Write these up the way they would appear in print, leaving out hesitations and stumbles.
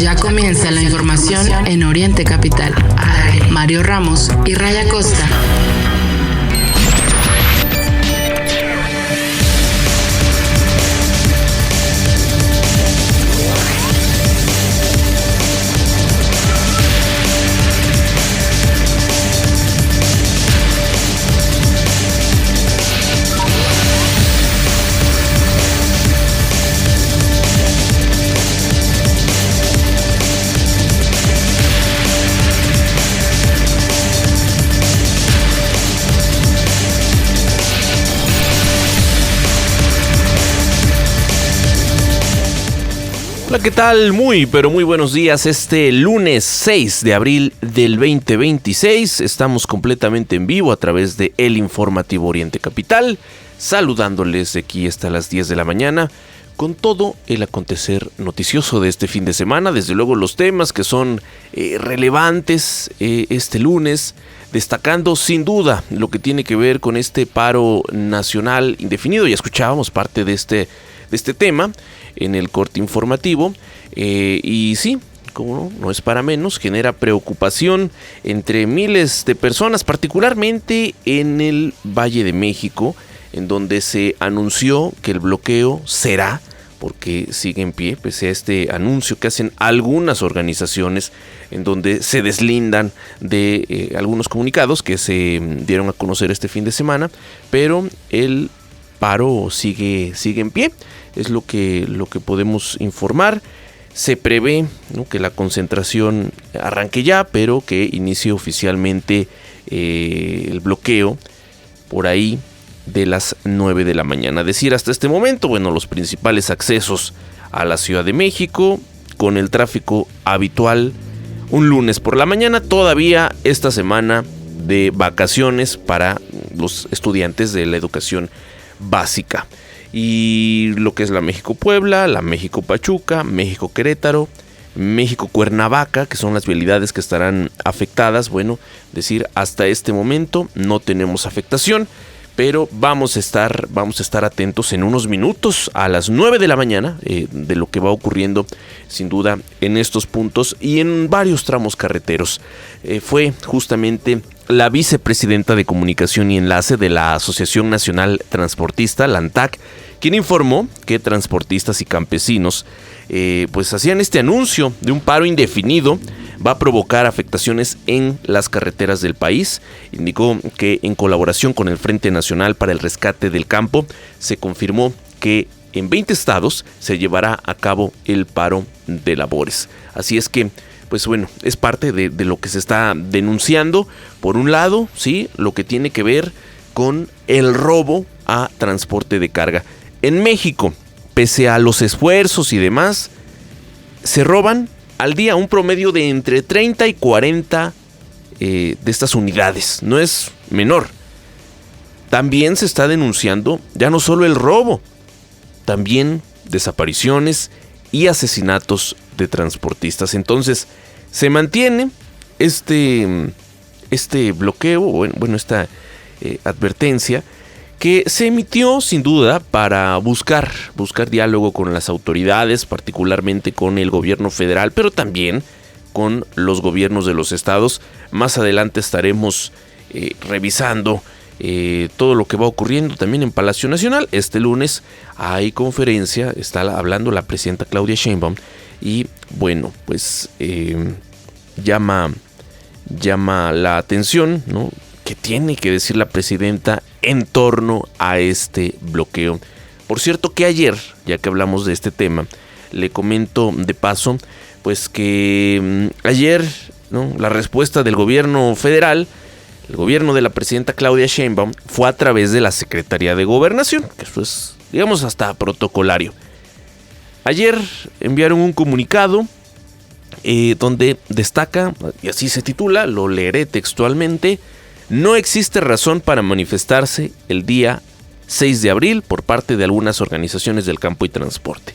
Ya comienza la información en Oriente Capital. Mario Ramos y Raya Costa. Hola, ¿qué tal? Muy buenos días. Este lunes 6 de abril del 2026 estamos completamente en vivo a través de El Informativo Oriente Capital, saludándoles de aquí hasta las 10 de la mañana con todo el acontecer noticioso de este fin de semana. Desde luego los temas que son relevantes este lunes, destacando sin duda lo que tiene que ver con este paro nacional indefinido. Ya escuchábamos parte de este tema en el corte informativo, y sí, como no es para menos, genera preocupación entre miles de personas, particularmente en el Valle de México, en donde se anunció que el bloqueo será, porque sigue en pie, pese a este anuncio que hacen algunas organizaciones, en donde se deslindan de algunos comunicados que se dieron a conocer este fin de semana, pero el paro sigue en pie. Es lo que podemos informar. Se prevé, ¿no?, que la concentración arranque ya, pero que inicie oficialmente el bloqueo por ahí de las 9 de la mañana. Decir hasta este momento, bueno, los principales accesos a la Ciudad de México con el tráfico habitual un lunes por la mañana, todavía esta semana de vacaciones para los estudiantes de la educación básica. Y lo que es la México-Puebla, la México-Pachuca, México-Querétaro, México-Cuernavaca, que son las vialidades que estarán afectadas. Bueno, decir, hasta este momento no tenemos afectación, pero vamos a estar atentos en unos minutos a las 9 de la mañana de lo que va ocurriendo sin duda en estos puntos y en varios tramos carreteros. Fue justamente la vicepresidenta de Comunicación y Enlace de la Asociación Nacional Transportista, la ANTAC, quien informó que transportistas y campesinos pues hacían este anuncio de un paro indefinido. Va a provocar afectaciones en las carreteras del país. Indicó que en colaboración con el Frente Nacional para el Rescate del Campo se confirmó que en 20 estados se llevará a cabo el paro de labores. Así es que, pues bueno, es parte de lo que se está denunciando. Por un lado, sí, lo que tiene que ver con el robo a transporte de carga. En México, pese a los esfuerzos y demás, se roban al día un promedio de entre 30 y 40 de estas unidades. No es menor. También se está denunciando ya no solo el robo, también desapariciones y asesinatos de transportistas. Entonces, se mantiene este bloqueo, bueno, esta advertencia que se emitió sin duda para buscar diálogo con las autoridades, particularmente con el gobierno federal, pero también con los gobiernos de los estados. Más adelante estaremos revisando todo lo que va ocurriendo también en Palacio Nacional. Este lunes hay conferencia, está hablando la presidenta Claudia Sheinbaum y bueno, pues llama la atención, ¿no?, que tiene que decir la presidenta en torno a este bloqueo. Por cierto que ayer, ya que hablamos de este tema, le comento de paso, pues que ayer, ¿no?, la respuesta del gobierno federal, el gobierno de la presidenta Claudia Sheinbaum, fue a través de la Secretaría de Gobernación, que eso es, digamos, hasta protocolario. Ayer enviaron un comunicado donde destaca, y así se titula, lo leeré textualmente: no existe razón para manifestarse el día 6 de abril por parte de algunas organizaciones del campo y transporte.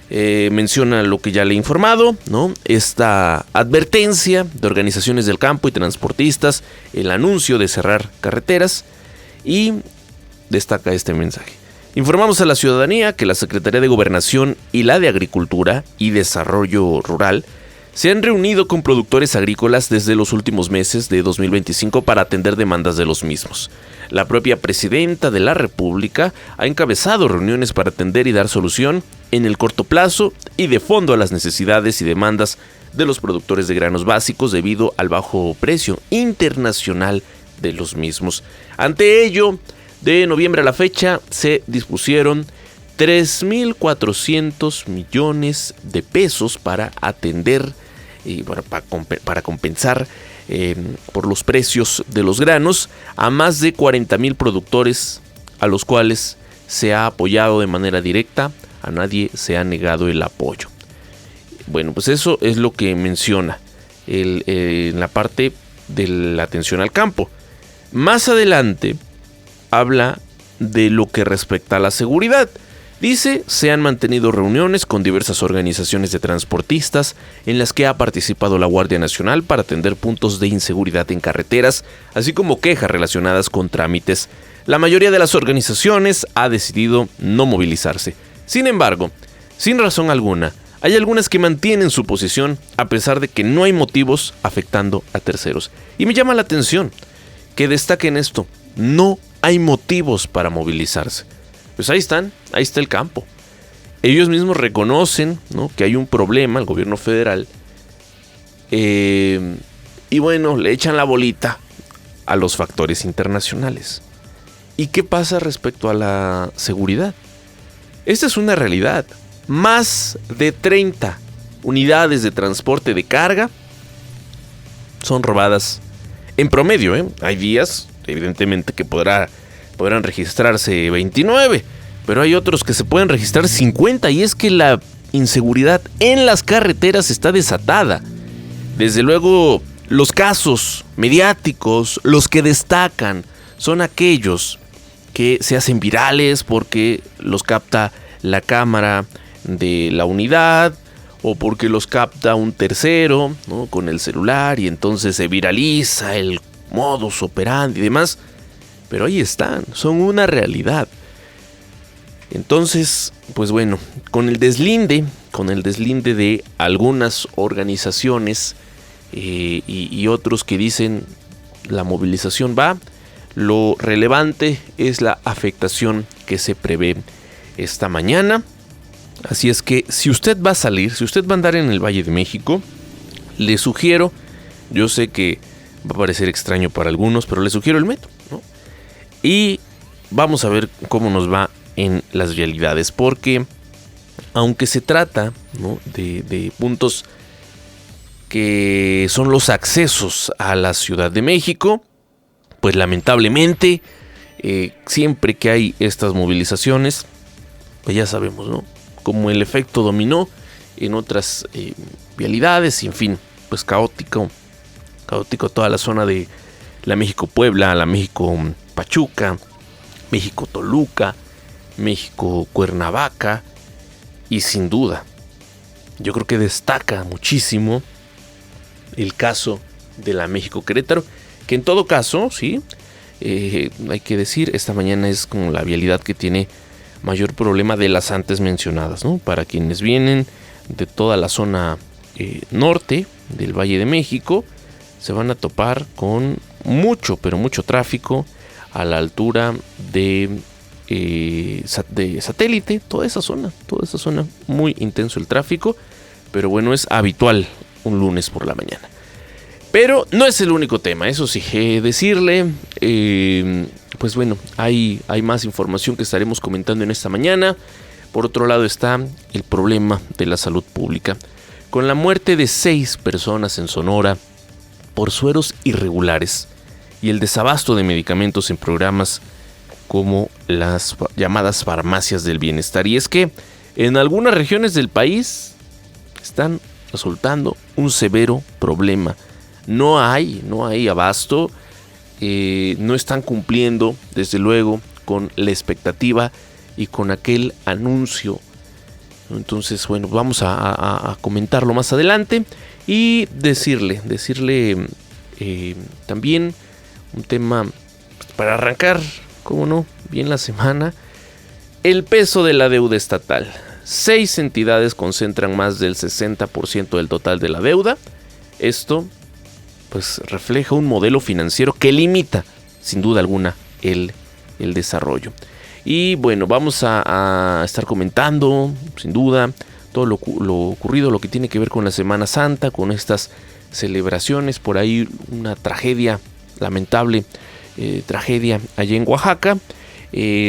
Menciona lo que ya le he informado, ¿no?, esta advertencia de organizaciones del campo y transportistas, el anuncio de cerrar carreteras, y destaca este mensaje: Informamos a la ciudadanía que la Secretaría de Gobernación y la de Agricultura y Desarrollo Rural se han reunido con productores agrícolas desde los últimos meses de 2025 para atender demandas de los mismos. La propia presidenta de la República ha encabezado reuniones para atender y dar solución en el corto plazo y de fondo a las necesidades y demandas de los productores de granos básicos debido al bajo precio internacional de los mismos. Ante ello, de noviembre a la fecha se dispusieron 3.400 millones de pesos para atender y para compensar por los precios de los granos a más de 40,000 productores a los cuales se ha apoyado de manera directa, a nadie se ha negado el apoyo. Bueno, pues eso es lo que menciona en la parte de la atención al campo. Más adelante habla de lo que respecta a la seguridad. Dice, se han mantenido reuniones con diversas organizaciones de transportistas en las que ha participado la Guardia Nacional para atender puntos de inseguridad en carreteras, así como quejas relacionadas con trámites. La mayoría de las organizaciones ha decidido no movilizarse. Sin embargo, sin razón alguna, hay algunas que mantienen su posición a pesar de que no hay motivos afectando a terceros. Y me llama la atención que destaquen esto, no hay motivos para movilizarse. Pues ahí está el campo. Ellos mismos reconocen, ¿no?, que hay un problema, el gobierno federal, y bueno, le echan la bolita a los factores internacionales. ¿Y qué pasa respecto a la seguridad? Esta es una realidad. Más de 30 unidades de transporte de carga son robadas en promedio, Hay días, evidentemente, que podrán registrarse 29, pero hay otros que se pueden registrar 50, y es que la inseguridad en las carreteras está desatada. Desde luego, los casos mediáticos, los que destacan, son aquellos que se hacen virales porque los capta la cámara de la unidad o porque los capta un tercero, ¿no?, con el celular, y entonces se viraliza el modus operandi y demás. Pero ahí están, son una realidad. Entonces, pues bueno, con el deslinde de algunas organizaciones y otros que dicen la movilización va, lo relevante es la afectación que se prevé esta mañana. Así es que si usted va a salir, si usted va a andar en el Valle de México, le sugiero, yo sé que va a parecer extraño para algunos, pero le sugiero el metro, ¿no? Y vamos a ver cómo nos va en las vialidades, porque aunque se trata, ¿no?, de puntos que son los accesos a la Ciudad de México, pues lamentablemente siempre que hay estas movilizaciones, pues ya sabemos, ¿no?, como el efecto dominó en otras vialidades, y en fin, pues caótico toda la zona de la México-Puebla, la México-Pachuca, México-Toluca, México-Cuernavaca, y sin duda, yo creo que destaca muchísimo el caso de la México-Querétaro, que en todo caso, sí, hay que decir, esta mañana es como la vialidad que tiene mayor problema de las antes mencionadas, ¿no? Para quienes vienen de toda la zona norte del Valle de México, se van a topar con mucho, pero mucho tráfico a la altura de Satélite, toda esa zona, muy intenso el tráfico, pero bueno, es habitual un lunes por la mañana. Pero no es el único tema, eso sí, decirle, pues bueno, hay más información que estaremos comentando en esta mañana. Por otro lado está el problema de la salud pública, con la muerte de 6 personas en Sonora por sueros irregulares y el desabasto de medicamentos en programas como las llamadas farmacias del bienestar. Y es que en algunas regiones del país están resultando un severo problema. No hay abasto, no están cumpliendo, desde luego, con la expectativa y con aquel anuncio. Entonces, bueno, vamos a comentarlo más adelante y decirle también un tema para arrancar, cómo no, bien la semana. El peso de la deuda estatal. 6 entidades concentran más del 60% del total de la deuda. Esto pues refleja un modelo financiero que limita, sin duda alguna, el desarrollo. Y bueno, vamos a estar comentando, sin duda, todo lo ocurrido, lo que tiene que ver con la Semana Santa, con estas celebraciones. Por ahí una tragedia, lamentable tragedia allá en Oaxaca.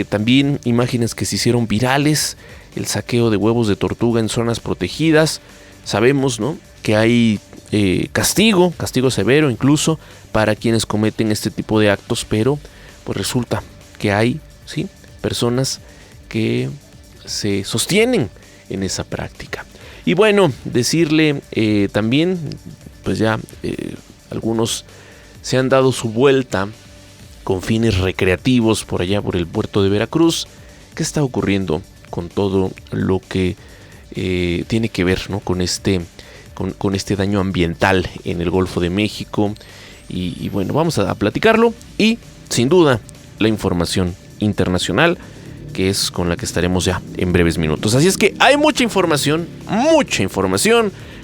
También imágenes que se hicieron virales, el saqueo de huevos de tortuga en zonas protegidas. Sabemos, ¿no?, que hay castigo severo incluso para quienes cometen este tipo de actos, pero pues resulta que hay, ¿sí?, personas que se sostienen en esa práctica. Y bueno, decirle también, pues ya algunos se han dado su vuelta con fines recreativos por allá por el puerto de Veracruz. ¿Qué está ocurriendo con todo lo que tiene que ver, ¿no?, con este daño ambiental en el Golfo de México? Y bueno, vamos a platicarlo, y sin duda la información internacional, que es con la que estaremos ya en breves minutos. Así es que hay mucha información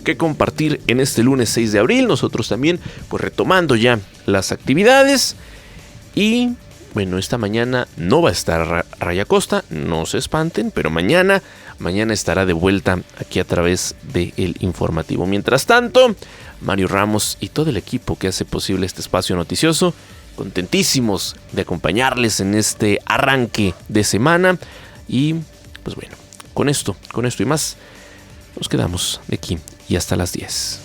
que compartir en este lunes 6 de abril. Nosotros también pues retomando ya las actividades. Y bueno, esta mañana no va a estar Raya Costa, no se espanten, pero mañana estará de vuelta aquí a través del informativo. Mientras tanto, Mario Ramos y todo el equipo que hace posible este espacio noticioso, contentísimos de acompañarles en este arranque de semana. Y pues bueno, con esto y más, nos quedamos de aquí y hasta las 10.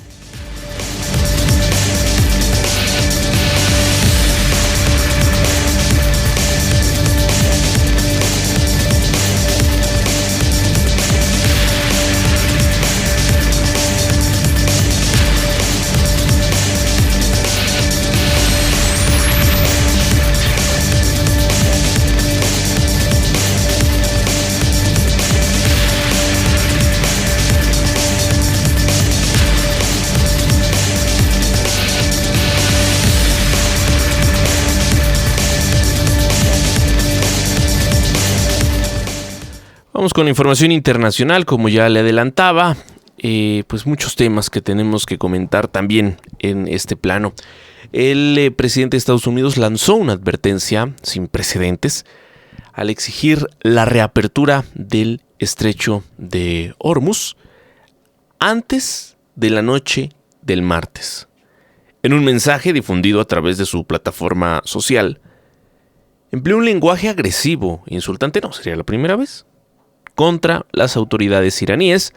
Vamos con la información internacional, como ya le adelantaba, pues muchos temas que tenemos que comentar también en este plano. El presidente de Estados Unidos lanzó una advertencia sin precedentes al exigir la reapertura del estrecho de Hormuz antes de la noche del martes. En un mensaje difundido a través de su plataforma social, empleó un lenguaje agresivo e insultante, no sería la primera vez, contra las autoridades iraníes,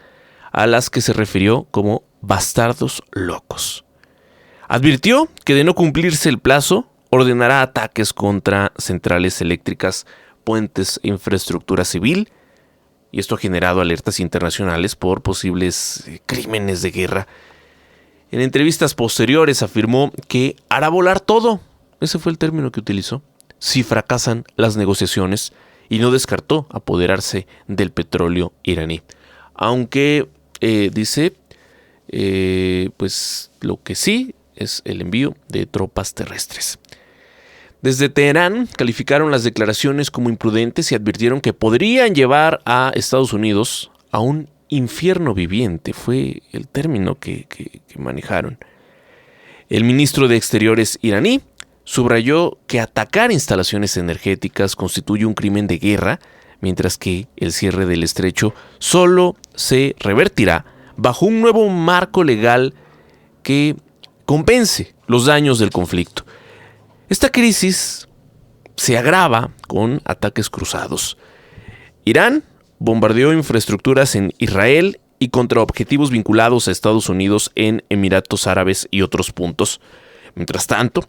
a las que se refirió como bastardos locos. Advirtió que de no cumplirse el plazo, ordenará ataques contra centrales eléctricas, puentes e infraestructura civil, y esto ha generado alertas internacionales por posibles crímenes de guerra. En entrevistas posteriores afirmó que hará volar todo, ese fue el término que utilizó, si fracasan las negociaciones, y no descartó apoderarse del petróleo iraní. Aunque dice, pues lo que sí es el envío de tropas terrestres. Desde Teherán calificaron las declaraciones como imprudentes y advirtieron que podrían llevar a Estados Unidos a un infierno viviente. Fue el término que manejaron. El ministro de Exteriores iraní subrayó que atacar instalaciones energéticas constituye un crimen de guerra, mientras que el cierre del estrecho solo se revertirá bajo un nuevo marco legal que compense los daños del conflicto. Esta crisis se agrava con ataques cruzados. Irán bombardeó infraestructuras en Israel y contra objetivos vinculados a Estados Unidos en Emiratos Árabes y otros puntos. Mientras tanto,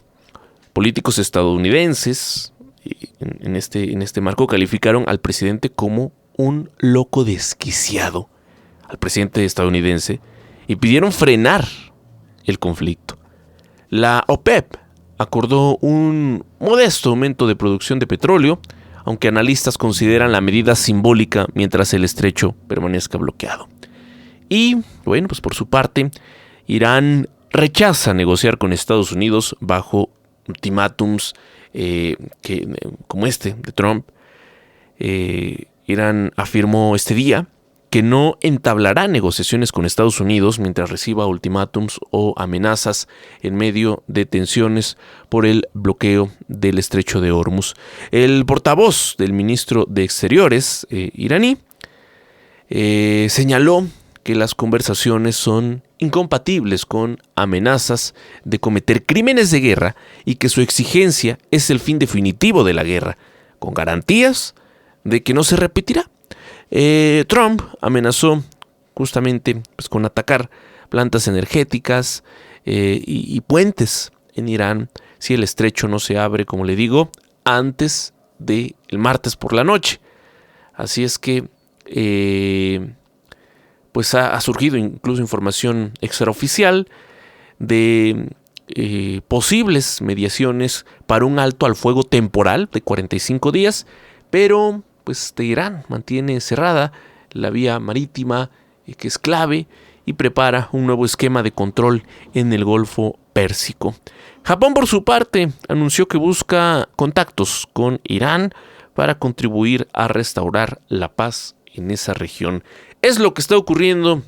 políticos estadounidenses en este marco calificaron al presidente como un loco desquiciado, al presidente estadounidense, y pidieron frenar el conflicto. La OPEP acordó un modesto aumento de producción de petróleo, aunque analistas consideran la medida simbólica mientras el estrecho permanezca bloqueado. Y, bueno, pues por su parte, Irán rechaza negociar con Estados Unidos bajo ultimátums como este de Trump, y Irán afirmó este día que no entablará negociaciones con Estados Unidos mientras reciba ultimátums o amenazas en medio de tensiones por el bloqueo del estrecho de Hormuz. El portavoz del ministro de Exteriores iraní señaló que las conversaciones son incompatibles con amenazas de cometer crímenes de guerra y que su exigencia es el fin definitivo de la guerra, con garantías de que no se repetirá. Trump amenazó justamente con atacar plantas energéticas y puentes en Irán si el estrecho no se abre, como le digo, antes del martes por la noche. Así es que pues ha surgido incluso información extraoficial de posibles mediaciones para un alto al fuego temporal de 45 días, pero pues Teherán mantiene cerrada la vía marítima, que es clave, y prepara un nuevo esquema de control en el Golfo Pérsico. Japón, por su parte, anunció que busca contactos con Irán para contribuir a restaurar la paz en esa región. Es lo que está ocurriendo,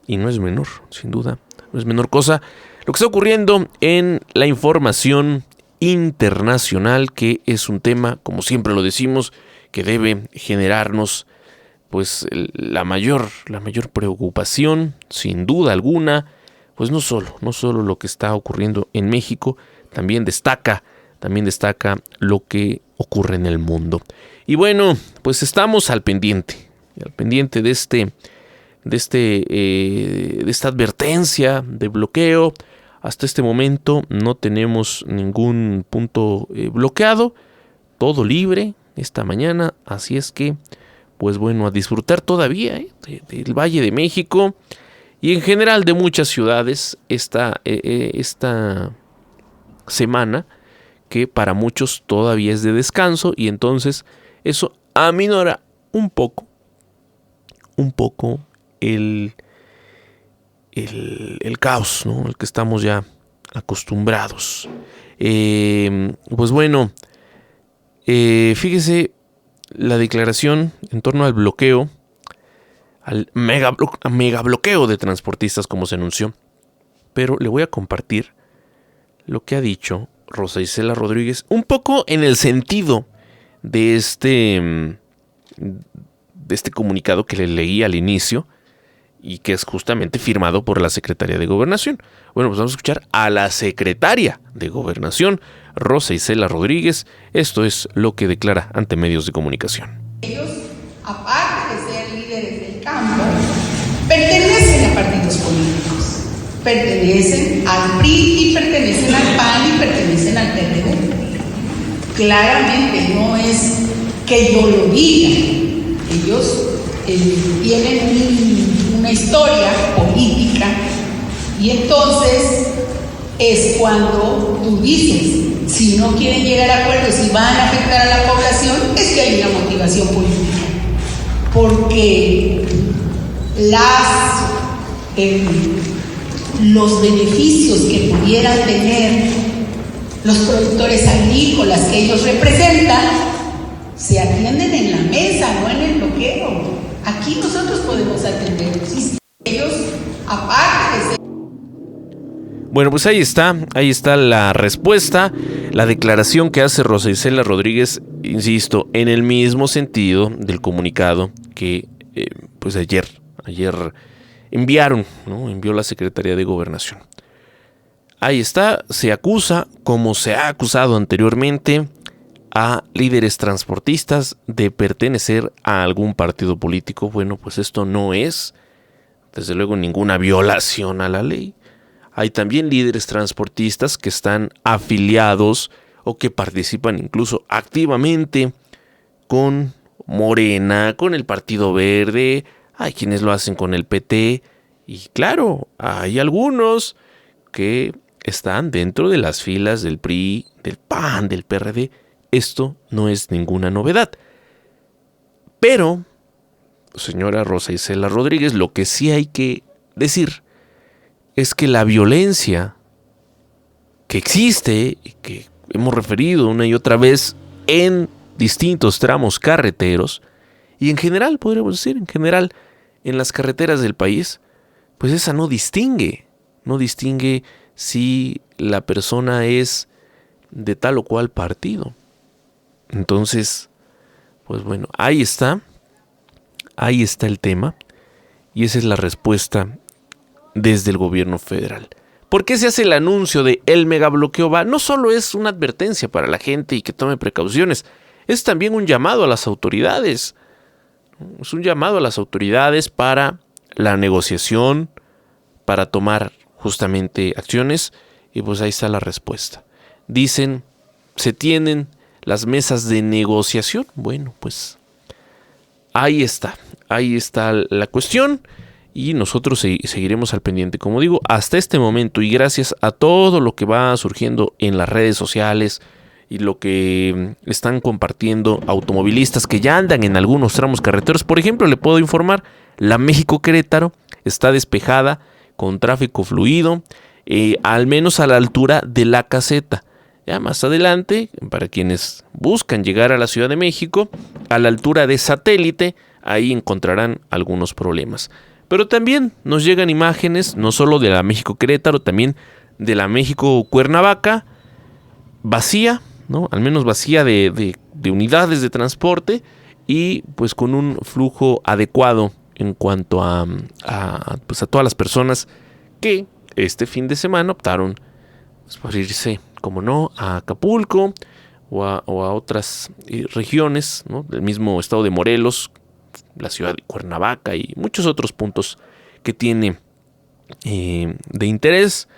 y no es menor, sin duda, no es menor cosa, lo que está ocurriendo en la información internacional, que es un tema, como siempre lo decimos, que debe generarnos pues la mayor preocupación, sin duda alguna, pues no solo lo que está ocurriendo en México, también destaca lo que ocurre en el mundo. Y bueno, pues estamos al pendiente de esta advertencia de bloqueo. Hasta este momento no tenemos ningún punto bloqueado, todo libre esta mañana, así es que, pues bueno, a disfrutar todavía del Valle de México y en general de muchas ciudades esta semana, que para muchos todavía es de descanso, y entonces eso aminora un poco el caos, ¿no?, al que estamos ya acostumbrados. Pues bueno, fíjese la declaración en torno al bloqueo, al mega bloqueo de transportistas, como se anunció. Pero le voy a compartir lo que ha dicho Rosa Isela Rodríguez, un poco en el sentido de este comunicado que le leí al inicio y que es justamente firmado por la Secretaría de Gobernación. Bueno, pues vamos a escuchar a la Secretaria de Gobernación, Rosa Isela Rodríguez. Esto es lo que declara ante medios de comunicación. Ellos, aparte de ser líderes del campo, pertenecen a partidos políticos, pertenecen al PRI y pertenecen al PAN y pertenecen al PRD. Claramente no es que yo lo diga, ellos tienen una historia política, y entonces es cuando tú dices, si no quieren llegar a acuerdos y van a afectar a la población, es que hay una motivación política, porque los beneficios que pudieran tener los productores agrícolas que ellos representan se atienden en la mesa, no en el bloqueo. Aquí nosotros podemos atenderlos. Ellos, aparte de ser... Bueno, pues ahí está la respuesta, la declaración que hace Rosa Isela Rodríguez, insisto, en el mismo sentido del comunicado que pues ayer envió la Secretaría de Gobernación. Ahí está, se acusa, como se ha acusado anteriormente, a líderes transportistas de pertenecer a algún partido político. Bueno, pues esto no es, desde luego, ninguna violación a la ley. Hay también líderes transportistas que están afiliados o que participan incluso activamente con Morena, con el Partido Verde. Hay quienes lo hacen con el PT. Y claro, hay algunos que están dentro de las filas del PRI, del PAN, del PRD. Esto no es ninguna novedad. Pero, señora Rosa Isela Rodríguez, lo que sí hay que decir es que la violencia que existe y que hemos referido una y otra vez en distintos tramos carreteros Y en general, podríamos decir, en las carreteras del país, pues esa no distingue si la persona es de tal o cual partido. Entonces, pues bueno, ahí está el tema, y esa es la respuesta desde el gobierno federal. ¿Por qué se hace el anuncio de el megabloqueo va? No solo es una advertencia para la gente y que tome precauciones, es también un llamado a las autoridades. Es un llamado a las autoridades para la negociación, para tomar justamente acciones, y pues ahí está la respuesta. Dicen, se tienen las mesas de negociación. Bueno, pues ahí está la cuestión, y nosotros seguiremos al pendiente, como digo, hasta este momento, y gracias a todo lo que va surgiendo en las redes sociales y lo que están compartiendo automovilistas que ya andan en algunos tramos carreteros. Por ejemplo, le puedo informar, la México-Querétaro está despejada con tráfico fluido, al menos a la altura de la caseta. Ya más adelante, para quienes buscan llegar a la Ciudad de México, a la altura de Satélite, ahí encontrarán algunos problemas. Pero también nos llegan imágenes, no solo de la México-Querétaro, también de la México-Cuernavaca, vacía, ¿no? Al menos vacía de unidades de transporte, y pues con un flujo adecuado en cuanto a todas las personas que este fin de semana optaron pues, por irse, como no, a Acapulco o a otras regiones, ¿no? Del mismo estado de Morelos, la ciudad de Cuernavaca y muchos otros puntos que tiene de interés.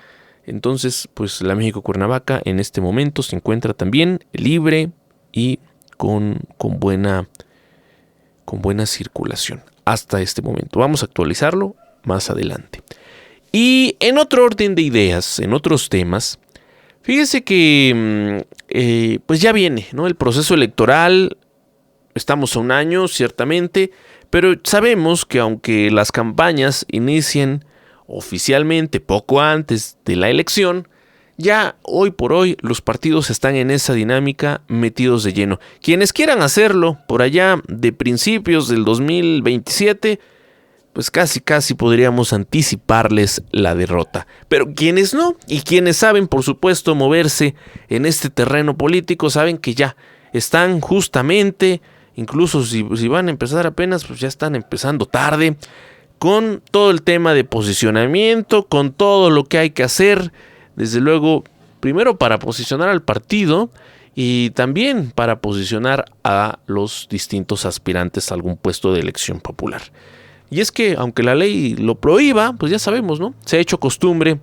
Entonces, pues la México-Cuernavaca en este momento se encuentra también libre y con buena circulación hasta este momento. Vamos a actualizarlo más adelante. Y en otro orden de ideas, en otros temas, fíjese que pues ya viene, ¿no? El proceso electoral. Estamos a un año, ciertamente, pero sabemos que aunque las campañas inicien oficialmente poco antes de la elección, ya hoy por hoy los partidos están en esa dinámica metidos de lleno. Quienes quieran hacerlo por allá de principios del 2027, pues casi podríamos anticiparles la derrota. Pero quienes no, y quienes saben por supuesto moverse en este terreno político, saben que ya están justamente, incluso si van a empezar apenas, pues ya están empezando tarde, con todo el tema de posicionamiento, con todo lo que hay que hacer, desde luego, primero para posicionar al partido y también para posicionar a los distintos aspirantes a algún puesto de elección popular. Y es que, aunque la ley lo prohíba, pues ya sabemos, ¿no? Se ha hecho costumbre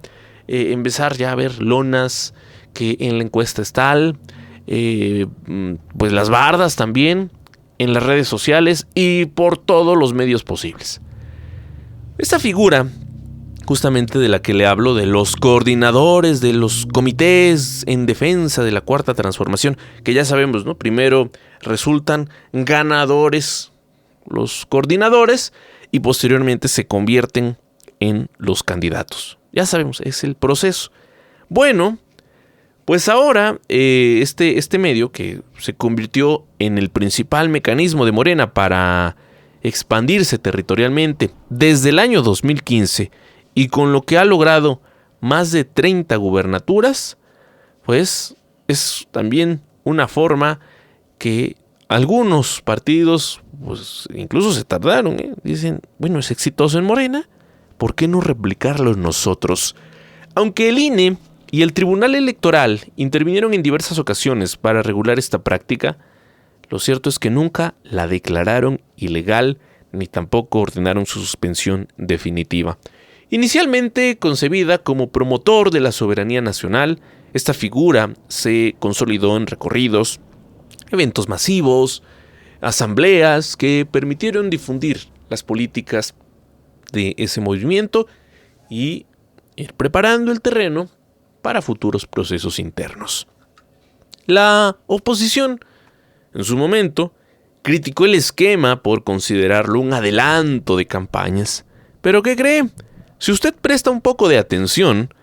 empezar ya a ver lonas que en la encuesta es tal, pues las bardas también, en las redes sociales y por todos los medios posibles. Esta figura, justamente de la que le hablo, de los coordinadores, de los comités en defensa de la Cuarta Transformación, que ya sabemos, ¿no? Primero resultan ganadores los coordinadores y posteriormente se convierten en los candidatos. Ya sabemos, es el proceso. Bueno, pues ahora este medio, que se convirtió en el principal mecanismo de Morena para expandirse territorialmente desde el año 2015 y con lo que ha logrado más de 30 gubernaturas, pues es también una forma que algunos partidos pues incluso se tardaron, dicen, bueno, es exitoso en Morena, ¿por qué no replicarlo nosotros? Aunque el INE y el Tribunal Electoral intervinieron en diversas ocasiones para regular esta práctica, lo cierto es que nunca la declararon ilegal ni tampoco ordenaron su suspensión definitiva. Inicialmente concebida como promotor de la soberanía nacional, esta figura se consolidó en recorridos, eventos masivos, asambleas que permitieron difundir las políticas de ese movimiento y ir preparando el terreno para futuros procesos internos. La oposición, en su momento, criticó el esquema por considerarlo un adelanto de campañas. ¿Pero qué cree? Si usted presta un poco de atención,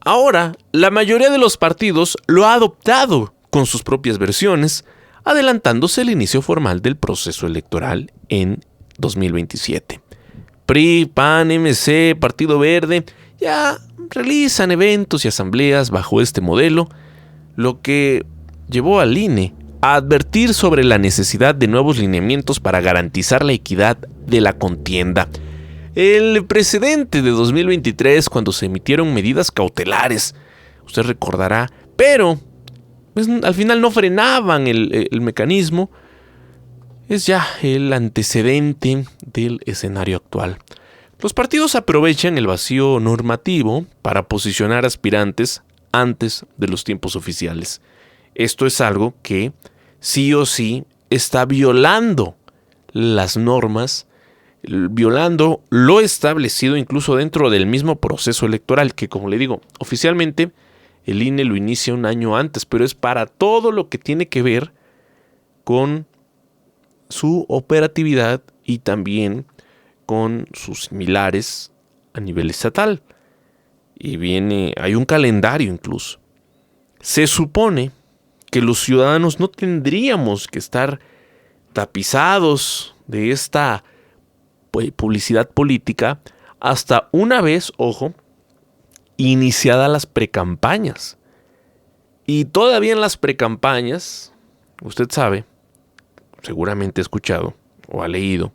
ahora la mayoría de los partidos lo ha adoptado con sus propias versiones, adelantándose el inicio formal del proceso electoral en 2027. PRI, PAN, MC, Partido Verde ya realizan eventos y asambleas bajo este modelo, lo que llevó al INE a advertir sobre la necesidad de nuevos lineamientos para garantizar la equidad de la contienda. El precedente de 2023, cuando se emitieron medidas cautelares, usted recordará, pero pues, al final no frenaban el mecanismo, es ya el antecedente del escenario actual. Los partidos aprovechan el vacío normativo para posicionar aspirantes antes de los tiempos oficiales. Esto es algo que sí o sí está violando las normas, violando lo establecido incluso dentro del mismo proceso electoral, que como le digo, oficialmente el INE lo inicia un año antes, pero es para todo lo que tiene que ver con su operatividad y también con sus similares a nivel estatal. Y hay un calendario incluso. Se supone que los ciudadanos no tendríamos que estar tapizados de esta publicidad política hasta una vez, ojo, iniciadas las precampañas. Y todavía en las precampañas, usted sabe, seguramente ha escuchado o ha leído,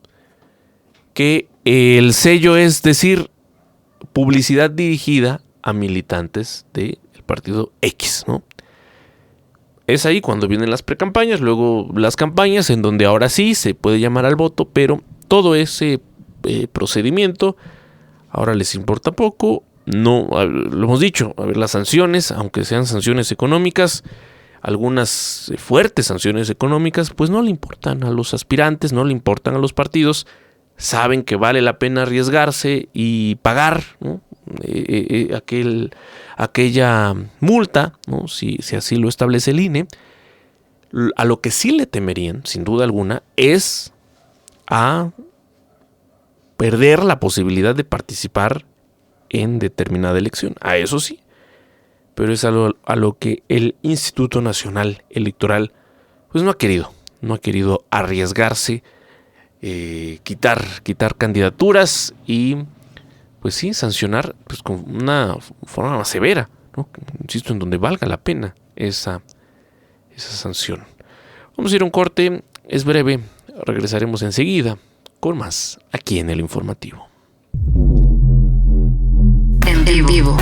que el sello es decir, publicidad dirigida a militantes del partido X, ¿no? Es ahí cuando vienen las precampañas, luego las campañas, en donde ahora sí se puede llamar al voto, pero todo ese procedimiento ahora les importa poco. No, lo hemos dicho, a ver, las sanciones, aunque sean sanciones económicas, algunas fuertes sanciones económicas, pues no le importan a los aspirantes, no le importan a los partidos. Saben que vale la pena arriesgarse y pagar, ¿no? Aquella multa, ¿no? si así lo establece el INE. A lo que sí le temerían, sin duda alguna, es a perder la posibilidad de participar en determinada elección. A eso sí, pero es a lo que el Instituto Nacional Electoral pues no ha querido arriesgarse, quitar candidaturas y pues sí, sancionar pues con una forma más severa, ¿no? Insisto, en donde valga la pena esa sanción. Vamos a ir a un corte, es breve, regresaremos enseguida con más aquí en El Informativo. En vivo,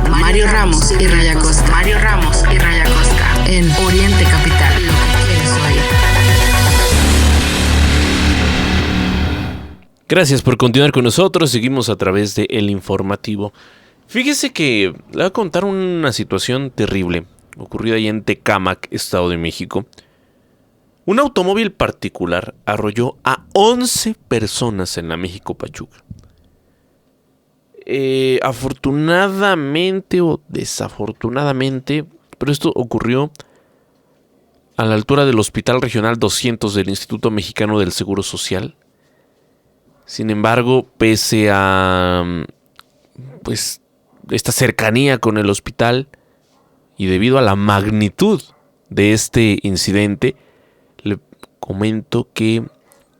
Mario Ramos y Raya Costa. En Oriente Capital. Lo que quieres oír. Gracias por continuar con nosotros. Seguimos a través de El Informativo. Fíjese que le voy a contar una situación terrible ocurrida ahí en Tecámac, Estado de México. Un automóvil particular arrolló a 11 personas en la México-Pachuca. Afortunadamente o desafortunadamente, pero esto ocurrió a la altura del Hospital Regional 200 del Instituto Mexicano del Seguro Social. Sin embargo, pese a pues esta cercanía con el hospital y debido a la magnitud de este incidente, le comento que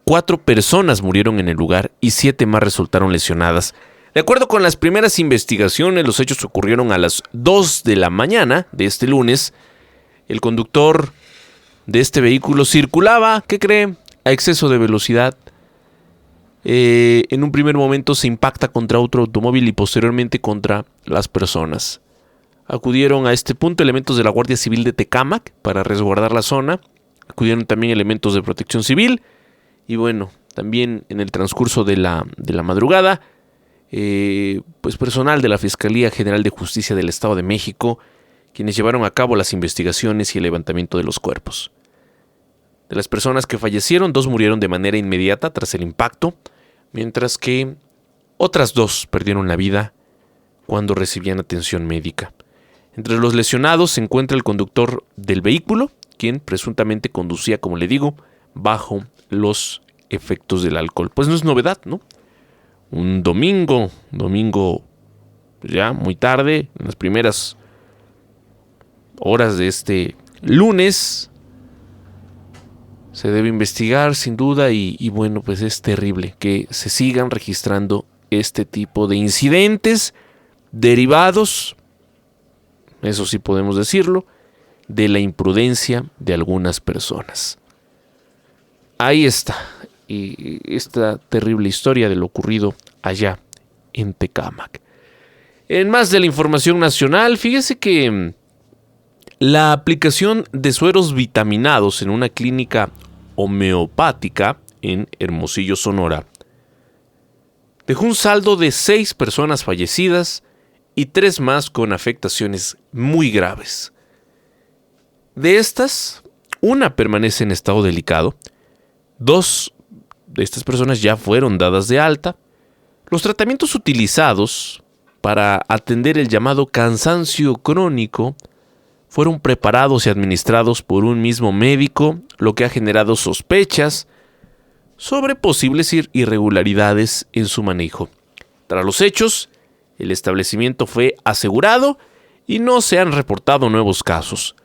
4 personas murieron en el lugar y 7 más resultaron lesionadas. De acuerdo con las primeras investigaciones, los hechos ocurrieron a las 2 de la mañana de este lunes. El conductor de este vehículo circulaba, ¿qué cree?, a exceso de velocidad. En un primer momento se impacta contra otro automóvil y posteriormente contra las personas. Acudieron a este punto elementos de la Guardia Civil de Tecámac para resguardar la zona. Acudieron también elementos de Protección Civil. Y bueno, también en el transcurso de la madrugada, pues personal de la Fiscalía General de Justicia del Estado de México, quienes llevaron a cabo las investigaciones y el levantamiento de los cuerpos. De las personas que fallecieron, 2 murieron de manera inmediata tras el impacto, mientras que otras 2 perdieron la vida cuando recibían atención médica. Entre los lesionados se encuentra el conductor del vehículo, quien presuntamente conducía, como le digo, bajo los efectos del alcohol. Pues no es novedad, ¿no? Un domingo ya muy tarde, en las primeras horas de este lunes, Se debe investigar sin duda y bueno, pues es terrible que se sigan registrando este tipo de incidentes derivados, eso sí podemos decirlo, de la imprudencia de algunas personas. Ahí está, y esta terrible historia de lo ocurrido allá en Tecámac. En más de la información nacional, fíjese que la aplicación de sueros vitaminados en una clínica homeopática en Hermosillo, Sonora, dejó un saldo de 6 personas fallecidas y 3 más con afectaciones muy graves. De estas, una permanece en estado delicado, 2 de estas personas ya fueron dadas de alta. Los tratamientos utilizados para atender el llamado cansancio crónico fueron preparados y administrados por un mismo médico, lo que ha generado sospechas sobre posibles irregularidades en su manejo. Tras los hechos, el establecimiento fue asegurado y no se han reportado nuevos casos.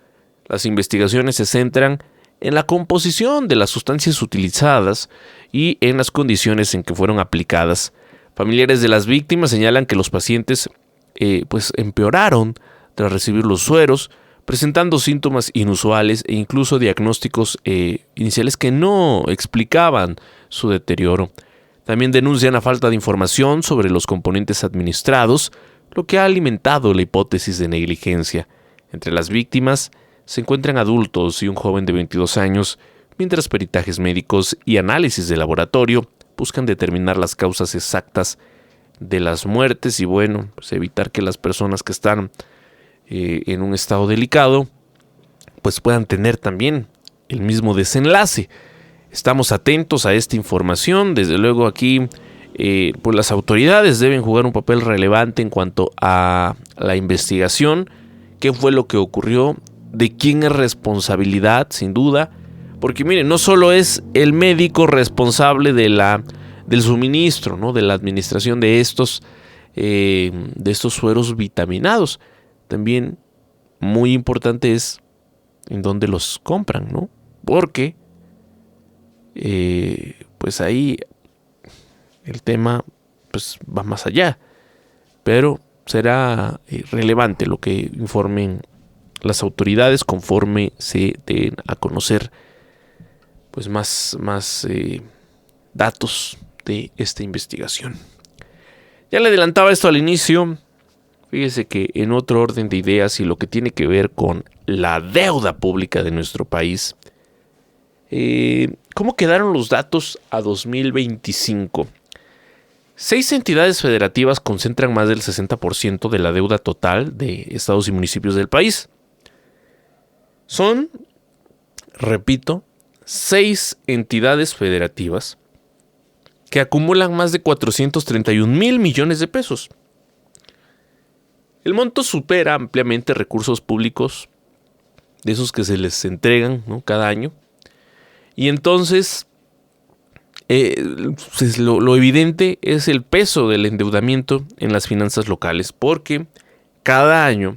Las investigaciones se centran en la composición de las sustancias utilizadas y en las condiciones en que fueron aplicadas. Familiares de las víctimas señalan que los pacientes empeoraron tras recibir los sueros, presentando síntomas inusuales e incluso diagnósticos iniciales que no explicaban su deterioro. También denuncian la falta de información sobre los componentes administrados, lo que ha alimentado la hipótesis de negligencia. Entre las víctimas se encuentran adultos y un joven de 22 años, mientras peritajes médicos y análisis de laboratorio buscan determinar las causas exactas de las muertes y pues evitar que las personas que están en un estado delicado pues puedan tener también el mismo desenlace. Estamos atentos a esta información. Desde luego aquí pues las autoridades deben jugar un papel relevante en cuanto a la investigación. ¿Qué fue lo que ocurrió? ¿De quién es responsabilidad? Sin duda. Porque miren, no solo es el médico responsable del suministro, ¿no?, de la administración de estos sueros vitaminados. También muy importante es en dónde los compran, ¿no? Porque pues ahí el tema pues va más allá. Pero será relevante lo que informen las autoridades conforme se den a conocer pues más datos de esta investigación. Ya le adelantaba esto al inicio. Fíjese que en otro orden de ideas y lo que tiene que ver con la deuda pública de nuestro país, ¿cómo quedaron los datos a 2025? 6 entidades federativas concentran más del 60% de la deuda total de estados y municipios del país. Son, repito, 6 entidades federativas que acumulan más de 431,000 millones de pesos. El monto supera ampliamente recursos públicos, de esos que se les entregan, ¿no?, cada año. Y entonces, pues lo evidente es el peso del endeudamiento en las finanzas locales, porque cada año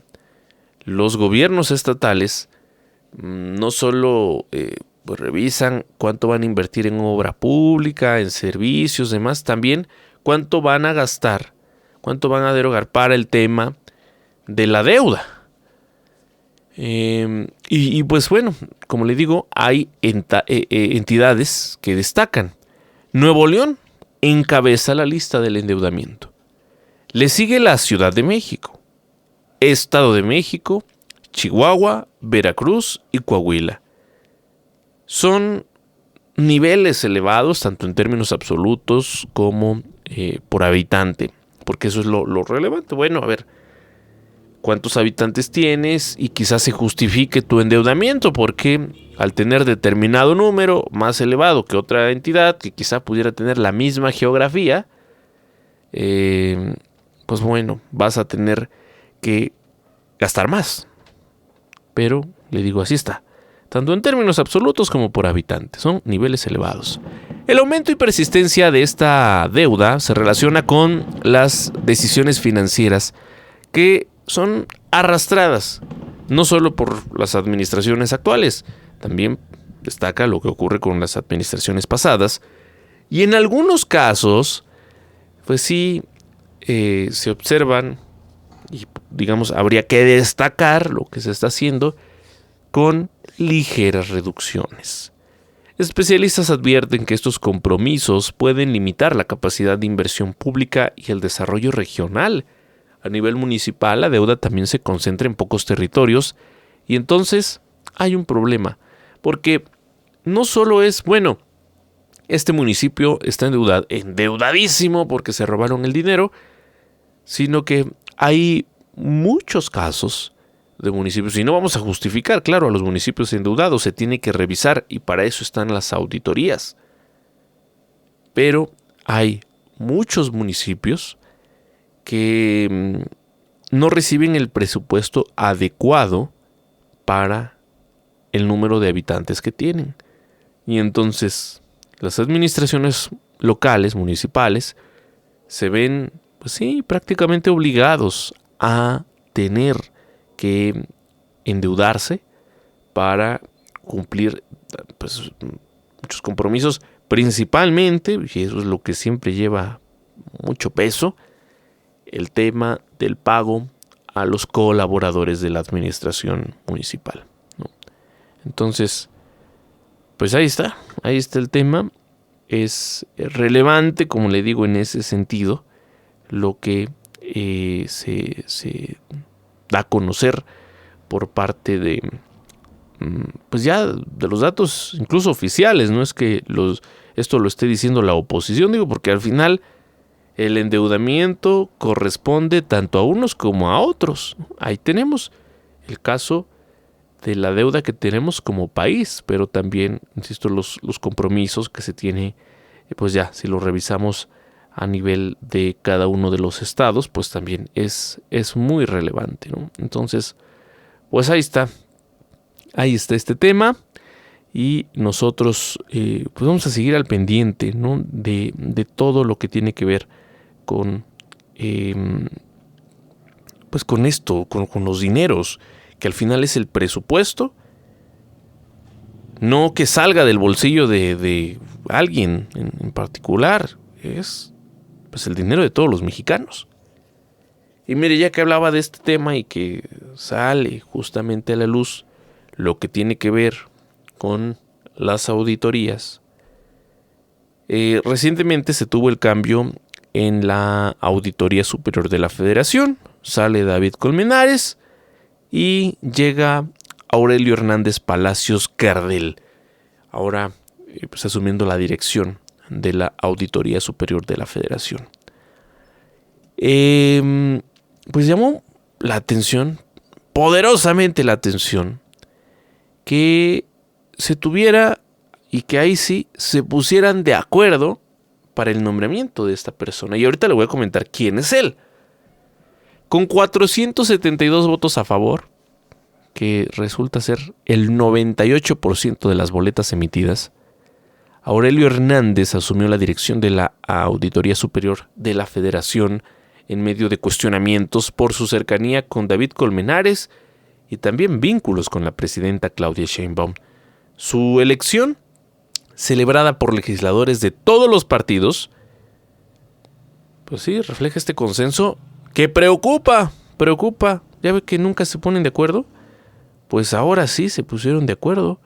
los gobiernos estatales no solo pues revisan cuánto van a invertir en obra pública, en servicios, demás, también cuánto van a gastar, cuánto van a derogar para el tema de la deuda. Y pues bueno, como le digo, hay entidades que destacan. Nuevo León encabeza la lista del endeudamiento. Le sigue la Ciudad de México, Estado de México, Chihuahua, Veracruz y Coahuila. Son niveles elevados, tanto en términos absolutos como por habitante, porque eso es lo relevante. Bueno, a ver, ¿cuántos habitantes tienes? Y quizás se justifique tu endeudamiento, porque al tener determinado número más elevado que otra entidad que quizá pudiera tener la misma geografía, pues bueno, vas a tener que gastar más. Pero, le digo, así está. Tanto en términos absolutos como por habitante. Son niveles elevados. El aumento y persistencia de esta deuda se relaciona con las decisiones financieras que son arrastradas no solo por las administraciones actuales, también destaca lo que ocurre con las administraciones pasadas. Y en algunos casos, pues sí, se observan, y digamos, habría que destacar lo que se está haciendo con ligeras reducciones. Especialistas advierten que estos compromisos pueden limitar la capacidad de inversión pública y el desarrollo regional. A nivel municipal, la deuda también se concentra en pocos territorios y entonces hay un problema, porque no solo es, bueno, este municipio está endeudadísimo porque se robaron el dinero, sino que hay muchos casos de municipios, y no vamos a justificar, claro, a los municipios endeudados, se tiene que revisar y para eso están las auditorías. Pero hay muchos municipios que no reciben el presupuesto adecuado para el número de habitantes que tienen. Y entonces las administraciones locales, municipales, se ven, pues sí, prácticamente obligados a tener que endeudarse para cumplir, pues, muchos compromisos, principalmente, y eso es lo que siempre lleva mucho peso, el tema del pago a los colaboradores de la administración municipal, ¿no? Entonces, pues ahí está el tema. Es relevante, como le digo, en ese sentido, lo que se da a conocer por parte de, pues ya de los datos incluso oficiales. No es que esto lo esté diciendo la oposición, digo, porque al final el endeudamiento corresponde tanto a unos como a otros. Ahí tenemos el caso de la deuda que tenemos como país, pero también, insisto, los compromisos que se tiene, pues ya, si lo revisamos a nivel de cada uno de los estados, pues también es muy relevante, ¿no? Entonces, pues ahí está este tema, y nosotros pues vamos a seguir al pendiente, ¿no? de todo lo que tiene que ver con pues con esto, con los dineros, que al final es el presupuesto, no que salga del bolsillo de alguien en particular, es pues el dinero de todos los mexicanos. Y mire, ya que hablaba de este tema y que sale justamente a la luz lo que tiene que ver con las auditorías, recientemente se tuvo el cambio en la Auditoría Superior de la Federación. Sale David Colmenares y llega Aurelio Hernández Palacios Cardel, ahora pues asumiendo la dirección de la Auditoría Superior de la Federación. Pues llamó la atención, poderosamente la atención, que se tuviera y que ahí sí se pusieran de acuerdo para el nombramiento de esta persona. Y ahorita le voy a comentar quién es él. Con 472 votos a favor, que resulta ser el 98% de las boletas emitidas, Aurelio Hernández asumió la dirección de la Auditoría Superior de la Federación en medio de cuestionamientos por su cercanía con David Colmenares y también vínculos con la presidenta Claudia Sheinbaum. Su elección, celebrada por legisladores de todos los partidos, pues sí, refleja este consenso que preocupa. Ya ve que nunca se ponen de acuerdo. Pues ahora sí se pusieron de acuerdo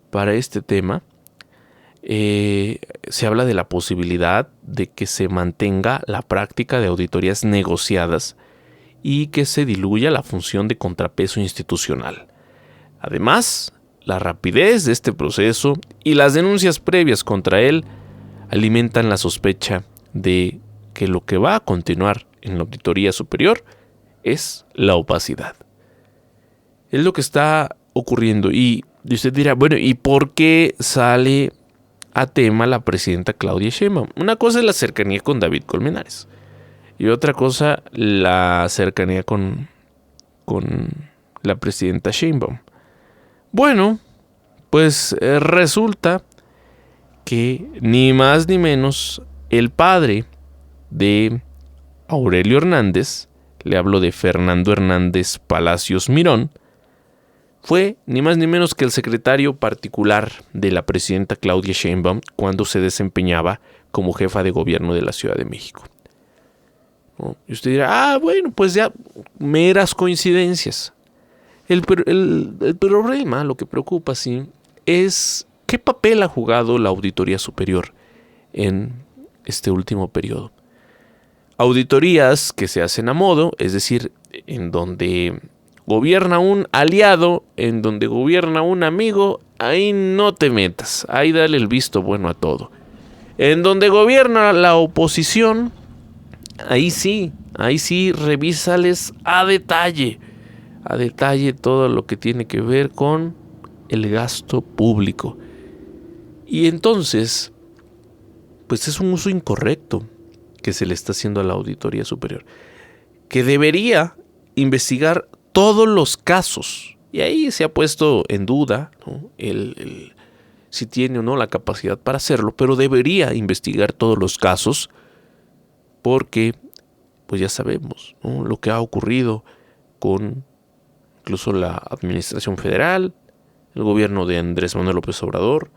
para este tema. Se habla de la posibilidad de que se mantenga la práctica de auditorías negociadas y que se diluya la función de contrapeso institucional. Además, la rapidez de este proceso y las denuncias previas contra él alimentan la sospecha de que lo que va a continuar en la Auditoría Superior es la opacidad. Es lo que está ocurriendo. Y usted dirá, bueno, ¿y por qué sale a tema la presidenta Claudia Sheinbaum? Una cosa es la cercanía con David Colmenares y otra cosa la cercanía con la presidenta Sheinbaum. Bueno, pues resulta que ni más ni menos el padre de Aurelio Hernández, le hablo de Fernando Hernández Palacios Mirón, fue ni más ni menos que el secretario particular de la presidenta Claudia Sheinbaum cuando se desempeñaba como jefa de gobierno de la Ciudad de México. ¿No? Y usted dirá, bueno, pues ya meras coincidencias. El problema, lo que preocupa, sí, es qué papel ha jugado la Auditoría Superior en este último periodo. Auditorías que se hacen a modo, es decir, en donde gobierna un aliado, en donde gobierna un amigo, ahí no te metas, ahí dale el visto bueno a todo. En donde gobierna la oposición, ahí sí revísales a detalle todo lo que tiene que ver con el gasto público. Y entonces, pues es un uso incorrecto que se le está haciendo a la Auditoría Superior, que debería investigar todos los casos. Y ahí se ha puesto en duda, ¿no?, si tiene o no la capacidad para hacerlo, pero debería investigar todos los casos porque, pues ya sabemos, ¿no?, lo que ha ocurrido con incluso la administración federal, el gobierno de Andrés Manuel López Obrador,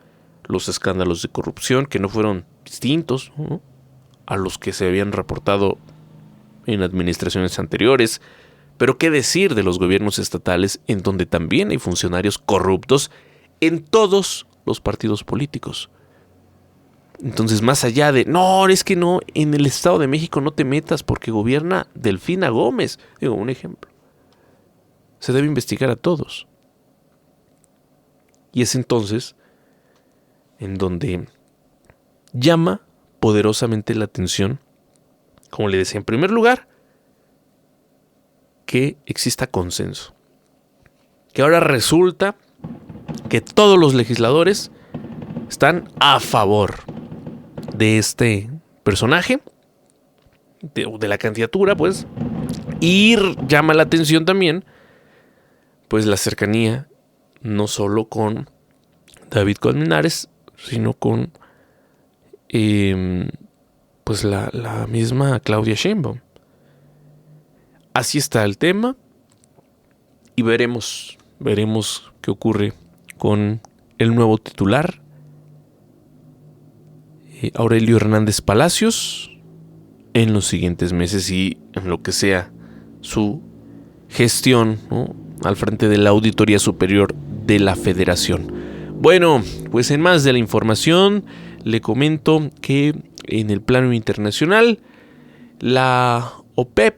los escándalos de corrupción que no fueron distintos, ¿no?, a los que se habían reportado en administraciones anteriores. Pero qué decir de los gobiernos estatales, en donde también hay funcionarios corruptos en todos los partidos políticos. Entonces, más allá de, no, es que no, en el Estado de México no te metas porque gobierna Delfina Gómez, digo, un ejemplo. Se debe investigar a todos. Y es entonces en donde llama poderosamente la atención, como le decía, en primer lugar, que exista consenso. Que ahora resulta que todos los legisladores están a favor de este personaje, de la candidatura, pues. Y llama la atención también, pues, la cercanía no solo con David Colmenares, sino con pues la misma Claudia Sheinbaum. Así está el tema y veremos qué ocurre con el nuevo titular, Aurelio Hernández Palacios, en los siguientes meses y en lo que sea su gestión, ¿no?, al frente de la Auditoría Superior de la Federación. Bueno, pues en más de la información le comento que en el plano internacional la OPEP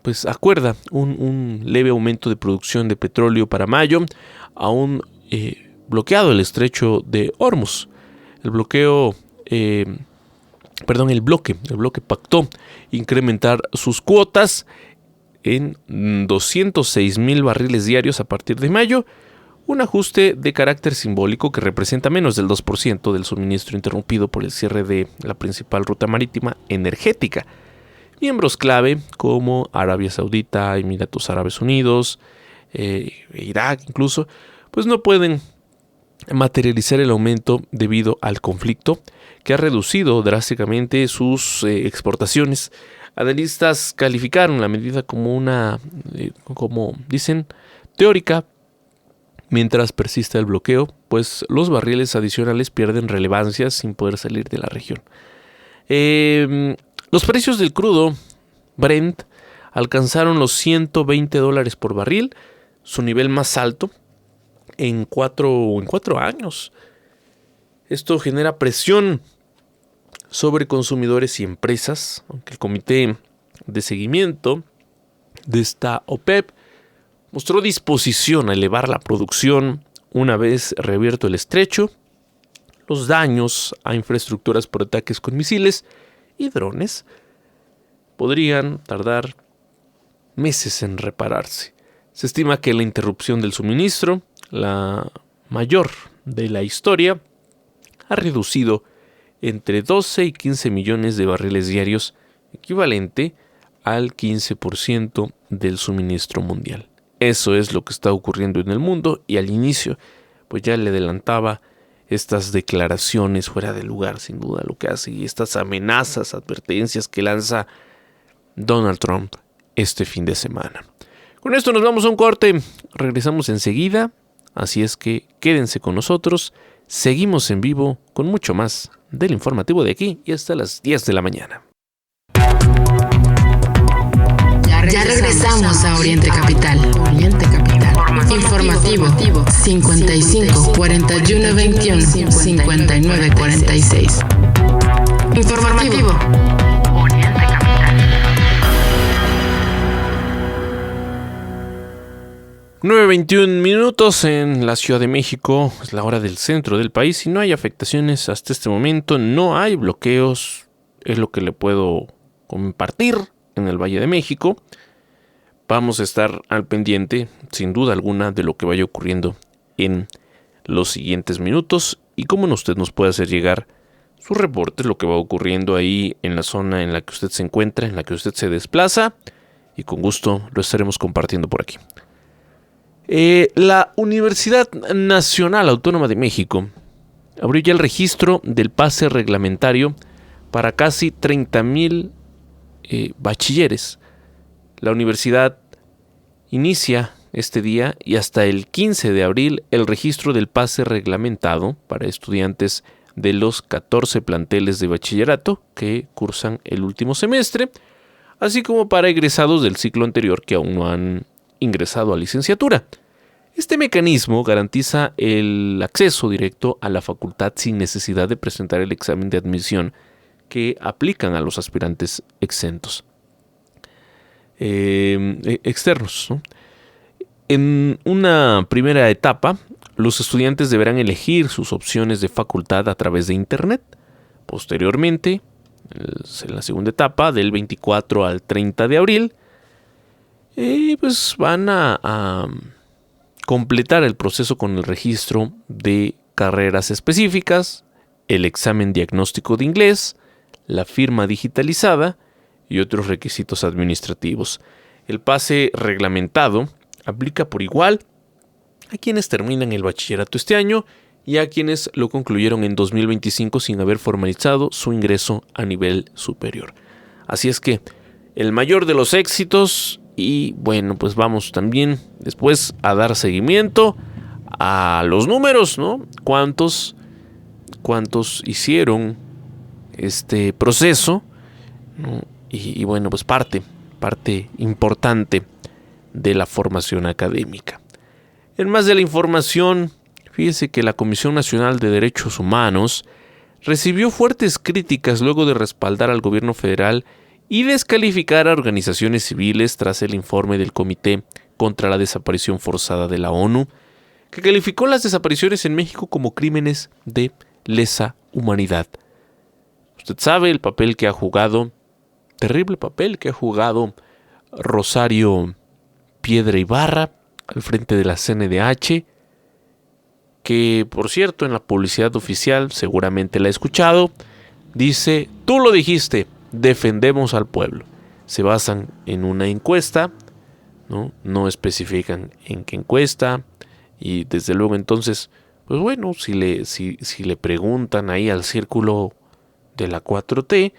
pues acuerda un leve aumento de producción de petróleo para mayo, aún bloqueado el estrecho de Hormuz. El bloque pactó incrementar sus cuotas en 206,000 barriles diarios a partir de mayo, un ajuste de carácter simbólico que representa menos del 2% del suministro interrumpido por el cierre de la principal ruta marítima energética. Miembros clave como Arabia Saudita, Emiratos Árabes Unidos, Irak incluso, pues no pueden materializar el aumento debido al conflicto que ha reducido drásticamente sus exportaciones. Analistas calificaron la medida como como dicen, teórica. Mientras persista el bloqueo, pues los barriles adicionales pierden relevancia sin poder salir de la región. Los precios del crudo Brent alcanzaron los $120 por barril, su nivel más alto en cuatro años. Esto genera presión sobre consumidores y empresas, aunque el comité de seguimiento de esta OPEP mostró disposición a elevar la producción una vez reabierto el estrecho. Los daños a infraestructuras por ataques con misiles y drones podrían tardar meses en repararse. Se estima que la interrupción del suministro, la mayor de la historia, ha reducido entre 12 y 15 millones de barriles diarios, equivalente al 15% del suministro mundial. Eso es lo que está ocurriendo en el mundo y al inicio pues ya le adelantaba estas declaraciones fuera de lugar, sin duda lo que hace, y estas amenazas, advertencias que lanza Donald Trump este fin de semana. Con esto nos vamos a un corte, regresamos enseguida, así es que quédense con nosotros, seguimos en vivo con mucho más del informativo de aquí y hasta las 10 de la mañana. Ya regresamos a Oriente Capital. Oriente Capital. Informativo 55 41 21 59 46. Informativo. Oriente Capital. 9:21 minutos en la Ciudad de México, es la hora del centro del país y no hay afectaciones hasta este momento, no hay bloqueos, es lo que le puedo compartir en el Valle de México. Vamos a estar al pendiente, sin duda alguna, de lo que vaya ocurriendo en los siguientes minutos y cómo usted nos puede hacer llegar sus reportes, lo que va ocurriendo ahí en la zona en la que usted se encuentra, en la que usted se desplaza, y con gusto lo estaremos compartiendo por aquí. La Universidad Nacional Autónoma de México abrió ya el registro del pase reglamentario para casi 30,000 bachilleres. La universidad inicia este día y hasta el 15 de abril el registro del pase reglamentado para estudiantes de los 14 planteles de bachillerato que cursan el último semestre, así como para egresados del ciclo anterior que aún no han ingresado a licenciatura. Este mecanismo garantiza el acceso directo a la facultad sin necesidad de presentar el examen de admisión que aplican a los aspirantes exentos. Externos, ¿no? En una primera etapa, los estudiantes deberán elegir sus opciones de facultad a través de Internet. Posteriormente, en la segunda etapa, del 24 al 30 de abril, pues van a completar el proceso con el registro de carreras específicas, el examen diagnóstico de inglés, la firma digitalizada y otros requisitos administrativos. El pase reglamentado aplica por igual a quienes terminan el bachillerato este año y a quienes lo concluyeron en 2025 sin haber formalizado su ingreso a nivel superior. Así es que el mayor de los éxitos y bueno, pues vamos también después a dar seguimiento a los números, ¿no? ¿Cuántos hicieron este proceso, ¿no? Y bueno, pues parte importante de la formación académica. En más de la información, fíjese que la Comisión Nacional de Derechos Humanos recibió fuertes críticas luego de respaldar al gobierno federal y descalificar a organizaciones civiles tras el informe del Comité contra la Desaparición Forzada de la ONU, que calificó las desapariciones en México como crímenes de lesa humanidad. Usted sabe el papel que ha jugado, terrible papel que ha jugado Rosario Piedra Ibarra al frente de la CNDH, que por cierto en la publicidad oficial, seguramente la ha escuchado, dice: tú lo dijiste, defendemos al pueblo. Se basan en una encuesta, no especifican en qué encuesta, y desde luego entonces, pues bueno, si le preguntan ahí al círculo de la 4T,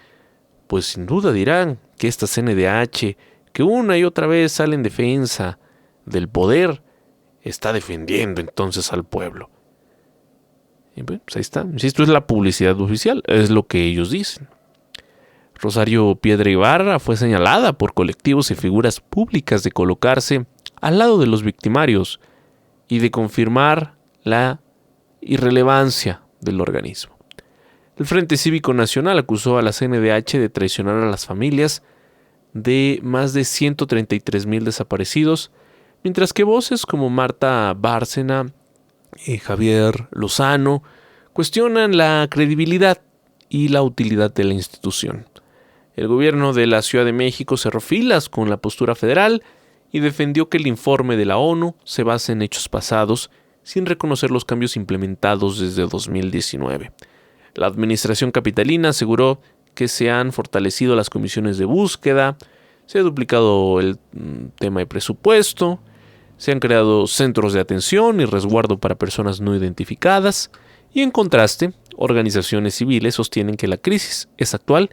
pues sin duda dirán que esta CNDH, que una y otra vez sale en defensa del poder, está defendiendo entonces al pueblo. Y bueno, pues ahí está. Insisto, es la publicidad oficial, es lo que ellos dicen. Rosario Piedra Ibarra fue señalada por colectivos y figuras públicas de colocarse al lado de los victimarios y de confirmar la irrelevancia del organismo. El Frente Cívico Nacional acusó a la CNDH de traicionar a las familias de más de 133,000 desaparecidos, mientras que voces como Marta Bárcena y Javier Lozano cuestionan la credibilidad y la utilidad de la institución. El gobierno de la Ciudad de México cerró filas con la postura federal y defendió que el informe de la ONU se basa en hechos pasados sin reconocer los cambios implementados desde 2019. La administración capitalina aseguró que se han fortalecido las comisiones de búsqueda, se ha duplicado el tema de presupuesto, se han creado centros de atención y resguardo para personas no identificadas y, en contraste, organizaciones civiles sostienen que la crisis es actual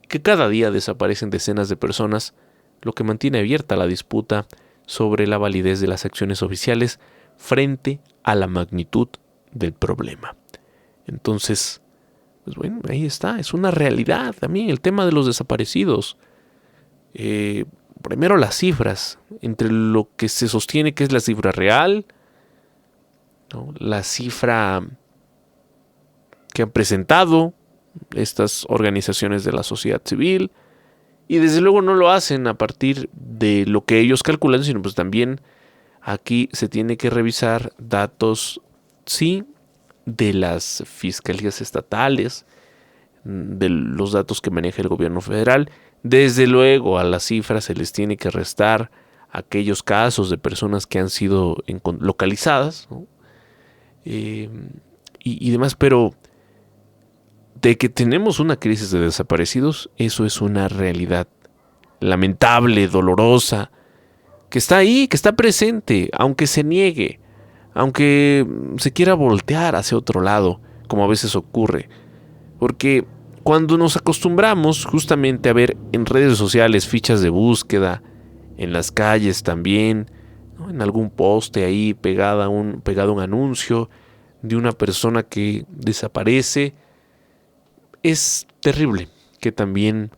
y que cada día desaparecen decenas de personas, lo que mantiene abierta la disputa sobre la validez de las acciones oficiales frente a la magnitud del problema. Entonces, pues bueno, ahí está, es una realidad también el tema de los desaparecidos. Primero las cifras, entre lo que se sostiene que es la cifra real, ¿no? La cifra que han presentado estas organizaciones de la sociedad civil, y desde luego no lo hacen a partir de lo que ellos calculan, sino pues también aquí se tiene que revisar datos, sí, de las fiscalías estatales, de los datos que maneja el gobierno federal. Desde luego a las cifras se les tiene que restar aquellos casos de personas que han sido localizadas, ¿no? Y demás, pero de que tenemos una crisis de desaparecidos, eso es una realidad lamentable, dolorosa, que está ahí, que está presente, aunque se niegue, aunque se quiera voltear hacia otro lado, como a veces ocurre. Porque cuando nos acostumbramos justamente a ver en redes sociales fichas de búsqueda, en las calles también, ¿no? En algún poste ahí pegado un anuncio de una persona que desaparece, es terrible que también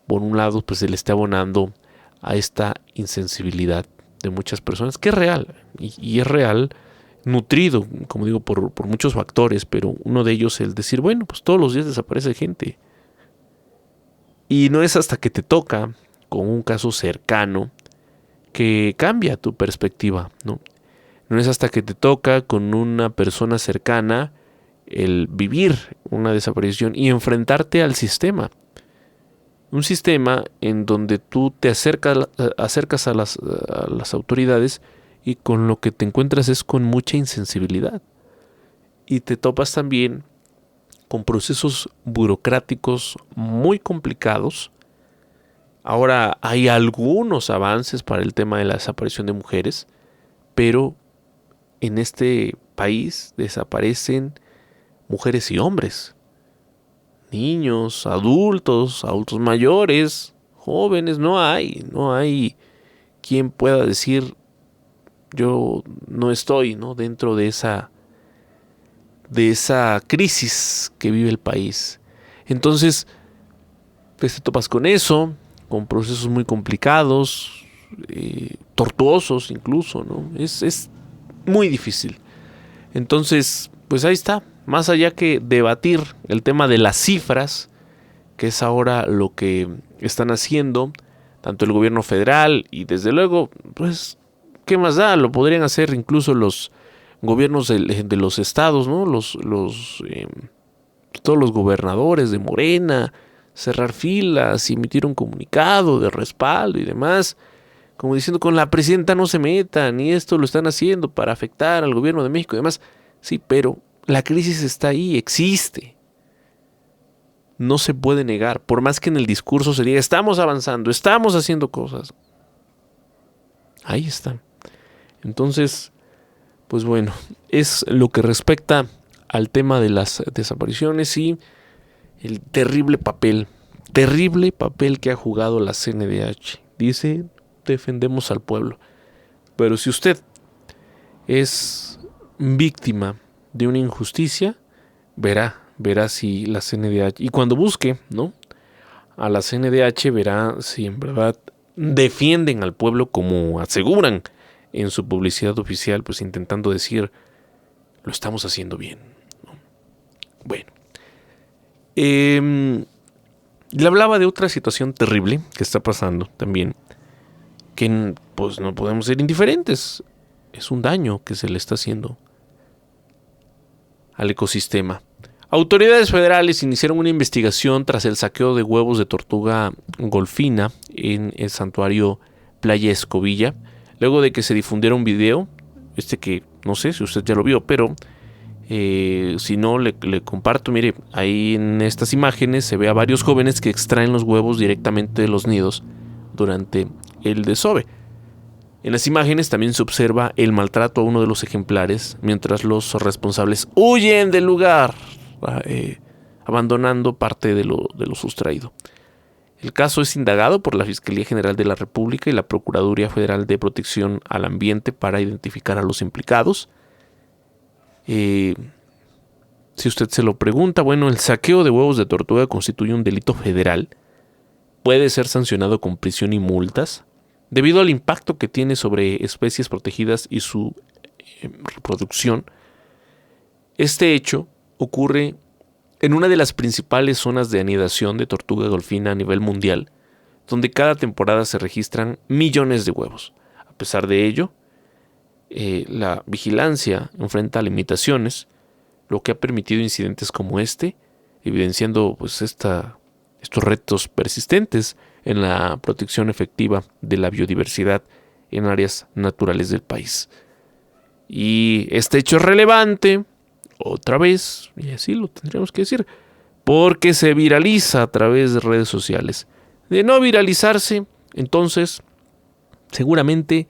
por un lado pues se le esté abonando a esta insensibilidad de muchas personas, que es real, y es real, nutrido, como digo, por muchos factores, pero uno de ellos es el decir, bueno, pues todos los días desaparece gente. Y no es hasta que te toca con un caso cercano que cambia tu perspectiva, ¿no? No es hasta que te toca con una persona cercana el vivir una desaparición y enfrentarte al sistema. Un sistema en donde tú te acercas a las autoridades y con lo que te encuentras es con mucha insensibilidad. Y te topas también con procesos burocráticos muy complicados. Ahora hay algunos avances para el tema de la desaparición de mujeres, pero en este país desaparecen mujeres y hombres, niños, adultos mayores, jóvenes. No hay quien pueda decir yo no estoy, ¿no?, dentro de esa crisis que vive el país. Entonces, pues te topas con eso, con procesos muy complicados, tortuosos incluso, ¿no? Es muy difícil. Entonces, pues ahí está. Más allá que debatir el tema de las cifras, que es ahora lo que están haciendo tanto el gobierno federal y desde luego, pues, ¿qué más da? Lo podrían hacer incluso los gobiernos de los estados, ¿no? Todos los gobernadores de Morena, cerrar filas y emitir un comunicado de respaldo y demás, como diciendo, con la presidenta no se metan, y esto lo están haciendo para afectar al gobierno de México y demás. Sí, pero la crisis está ahí, existe. No se puede negar, por más que en el discurso se diga, estamos avanzando, estamos haciendo cosas. Ahí está. Entonces, pues bueno, es lo que respecta al tema de las desapariciones y el terrible papel que ha jugado la CNDH. Dice, defendemos al pueblo. Pero si usted es víctima de una injusticia, verá si la CNDH, y cuando busque, ¿no?, a la CNDH, verá si en verdad defienden al pueblo como aseguran en su publicidad oficial, pues intentando decir, lo estamos haciendo bien, ¿no? Bueno, le hablaba de otra situación terrible que está pasando también, que pues no podemos ser indiferentes. Es un daño que se le está haciendo al ecosistema. Autoridades federales iniciaron una investigación tras el saqueo de huevos de tortuga golfina en el santuario Playa Escobilla, luego de que se difundiera un video, que no sé si usted ya lo vio, pero si no, le comparto. Mire, ahí en estas imágenes se ve a varios jóvenes que extraen los huevos directamente de los nidos durante el desove. En las imágenes también se observa el maltrato a uno de los ejemplares, mientras los responsables huyen del lugar, abandonando parte de lo sustraído. El caso es indagado por la Fiscalía General de la República y la Procuraduría Federal de Protección al Ambiente para identificar a los implicados. Si usted se lo pregunta, bueno, el saqueo de huevos de tortuga constituye un delito federal. Puede ser sancionado con prisión y multas debido al impacto que tiene sobre especies protegidas y su reproducción. Este hecho ocurre en una de las principales zonas de anidación de tortuga golfina a nivel mundial, donde cada temporada se registran millones de huevos. A pesar de ello, la vigilancia enfrenta limitaciones, lo que ha permitido incidentes como este, evidenciando pues estos retos persistentes en la protección efectiva de la biodiversidad en áreas naturales del país. Y este hecho es relevante, otra vez, y así lo tendríamos que decir, porque se viraliza a través de redes sociales. De no viralizarse, entonces, seguramente,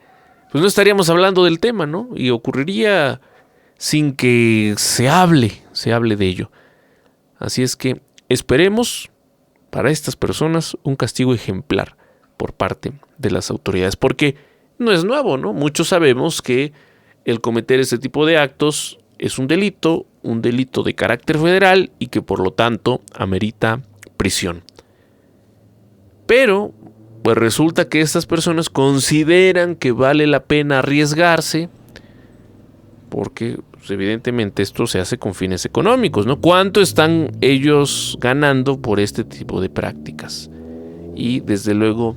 pues no estaríamos hablando del tema, ¿no? Y ocurriría sin que se hable de ello. Así es que esperemos para estas personas un castigo ejemplar por parte de las autoridades, porque no es nuevo, ¿no? Muchos sabemos que el cometer este tipo de actos es un delito de carácter federal y que por lo tanto amerita prisión. Pero, pues resulta que estas personas consideran que vale la pena arriesgarse porque pues, evidentemente esto se hace con fines económicos, ¿no? ¿Cuánto están ellos ganando por este tipo de prácticas? Y desde luego,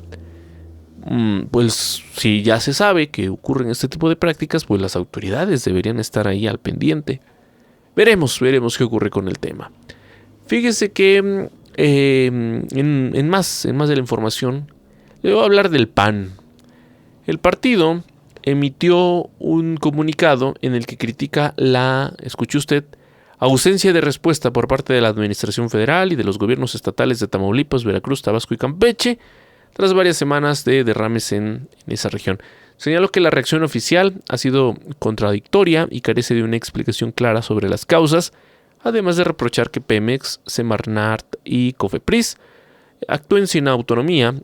pues si ya se sabe que ocurren este tipo de prácticas, pues las autoridades deberían estar ahí al pendiente. Veremos qué ocurre con el tema. Fíjese que en más de la información, le voy a hablar del PAN. El partido emitió un comunicado en el que critica escuche usted, ausencia de respuesta por parte de la Administración Federal y de los gobiernos estatales de Tamaulipas, Veracruz, Tabasco y Campeche tras varias semanas de derrames en esa región. Señaló que la reacción oficial ha sido contradictoria y carece de una explicación clara sobre las causas, además de reprochar que Pemex, Semarnat y Cofepris actúen sin autonomía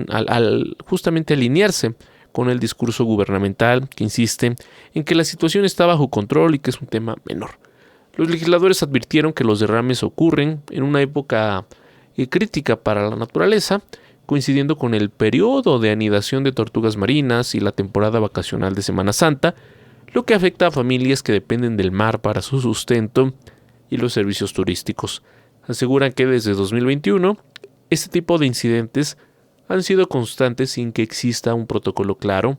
al justamente alinearse con el discurso gubernamental que insiste en que la situación está bajo control y que es un tema menor. Los legisladores advirtieron que los derrames ocurren en una época crítica para la naturaleza, coincidiendo con el periodo de anidación de tortugas marinas y la temporada vacacional de Semana Santa, lo que afecta a familias que dependen del mar para su sustento y los servicios turísticos. Aseguran que desde 2021 este tipo de incidentes han sido constantes sin que exista un protocolo claro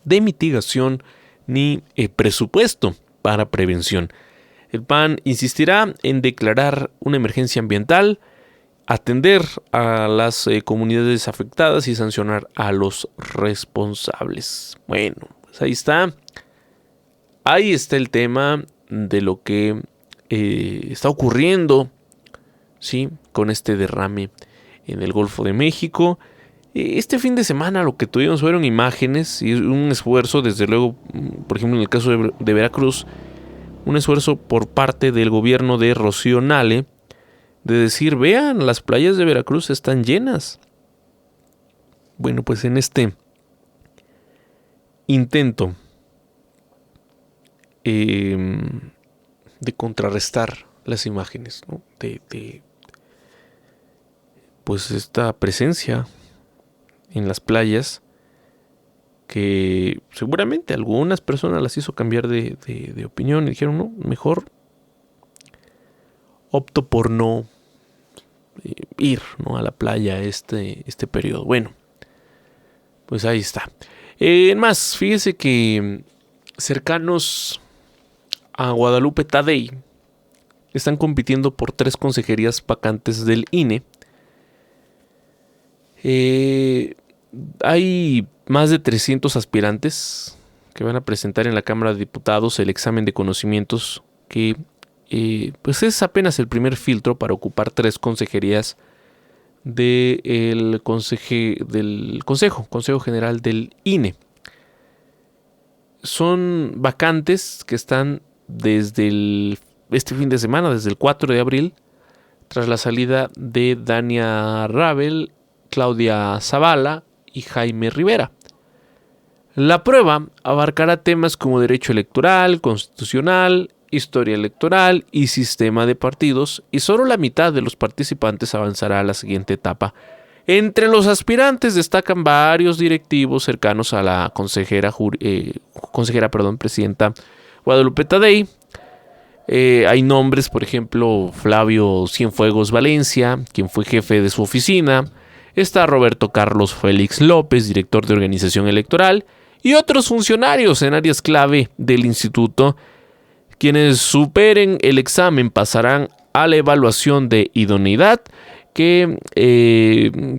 de mitigación ni presupuesto para prevención. El PAN insistirá en declarar una emergencia ambiental, atender a las comunidades afectadas y sancionar a los responsables. Bueno, pues ahí está. Ahí está el tema de lo que está ocurriendo, ¿sí?, con este derrame en el Golfo de México. Este fin de semana lo que tuvimos fueron imágenes y un esfuerzo, desde luego, por ejemplo en el caso de Veracruz, un esfuerzo por parte del gobierno de Rocío Nale de decir, vean, las playas de Veracruz están llenas. Bueno, pues en este intento de contrarrestar las imágenes, ¿no?, de pues esta presencia en las playas que seguramente algunas personas las hizo cambiar de opinión y dijeron, no, mejor opto por no ir, ¿no?, a la playa este periodo. Bueno, pues ahí está. Más, fíjese que cercanos a Guadalupe Tadei están compitiendo por 3 consejerías vacantes del INE. Hay más de 300 aspirantes que van a presentar en la Cámara de Diputados el examen de conocimientos que pues es apenas el primer filtro para ocupar 3 consejerías del Consejo General del INE. Son vacantes que están desde este fin de semana, desde el 4 de abril, tras la salida de Dania Rabel, Claudia Zavala y Jaime Rivera. La prueba abarcará temas como derecho electoral, constitucional, historia electoral y sistema de partidos, y solo la mitad de los participantes avanzará a la siguiente etapa. Entre los aspirantes destacan varios directivos cercanos a la presidenta Guadalupe Tadei. Hay nombres, por ejemplo, Flavio Cienfuegos Valencia, quien fue jefe de su oficina. Está Roberto Carlos Félix López, director de organización electoral, y otros funcionarios en áreas clave del instituto. Quienes superen el examen pasarán a la evaluación de idoneidad que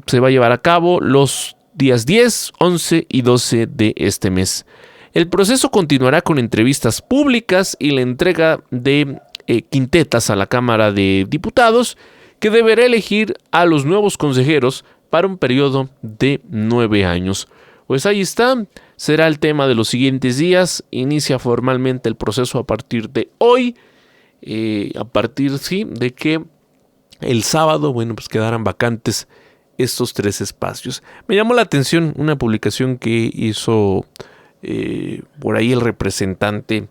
se va a llevar a cabo los días 10, 11 y 12 de este mes. El proceso continuará con entrevistas públicas y la entrega de quintetas a la Cámara de Diputados, que deberá elegir a los nuevos consejeros para un periodo de 9 años. Pues ahí está, será el tema de los siguientes días. Inicia formalmente el proceso a partir de hoy, de que el sábado, pues quedarán vacantes estos 3 espacios. Me llamó la atención una publicación que hizo por ahí el representante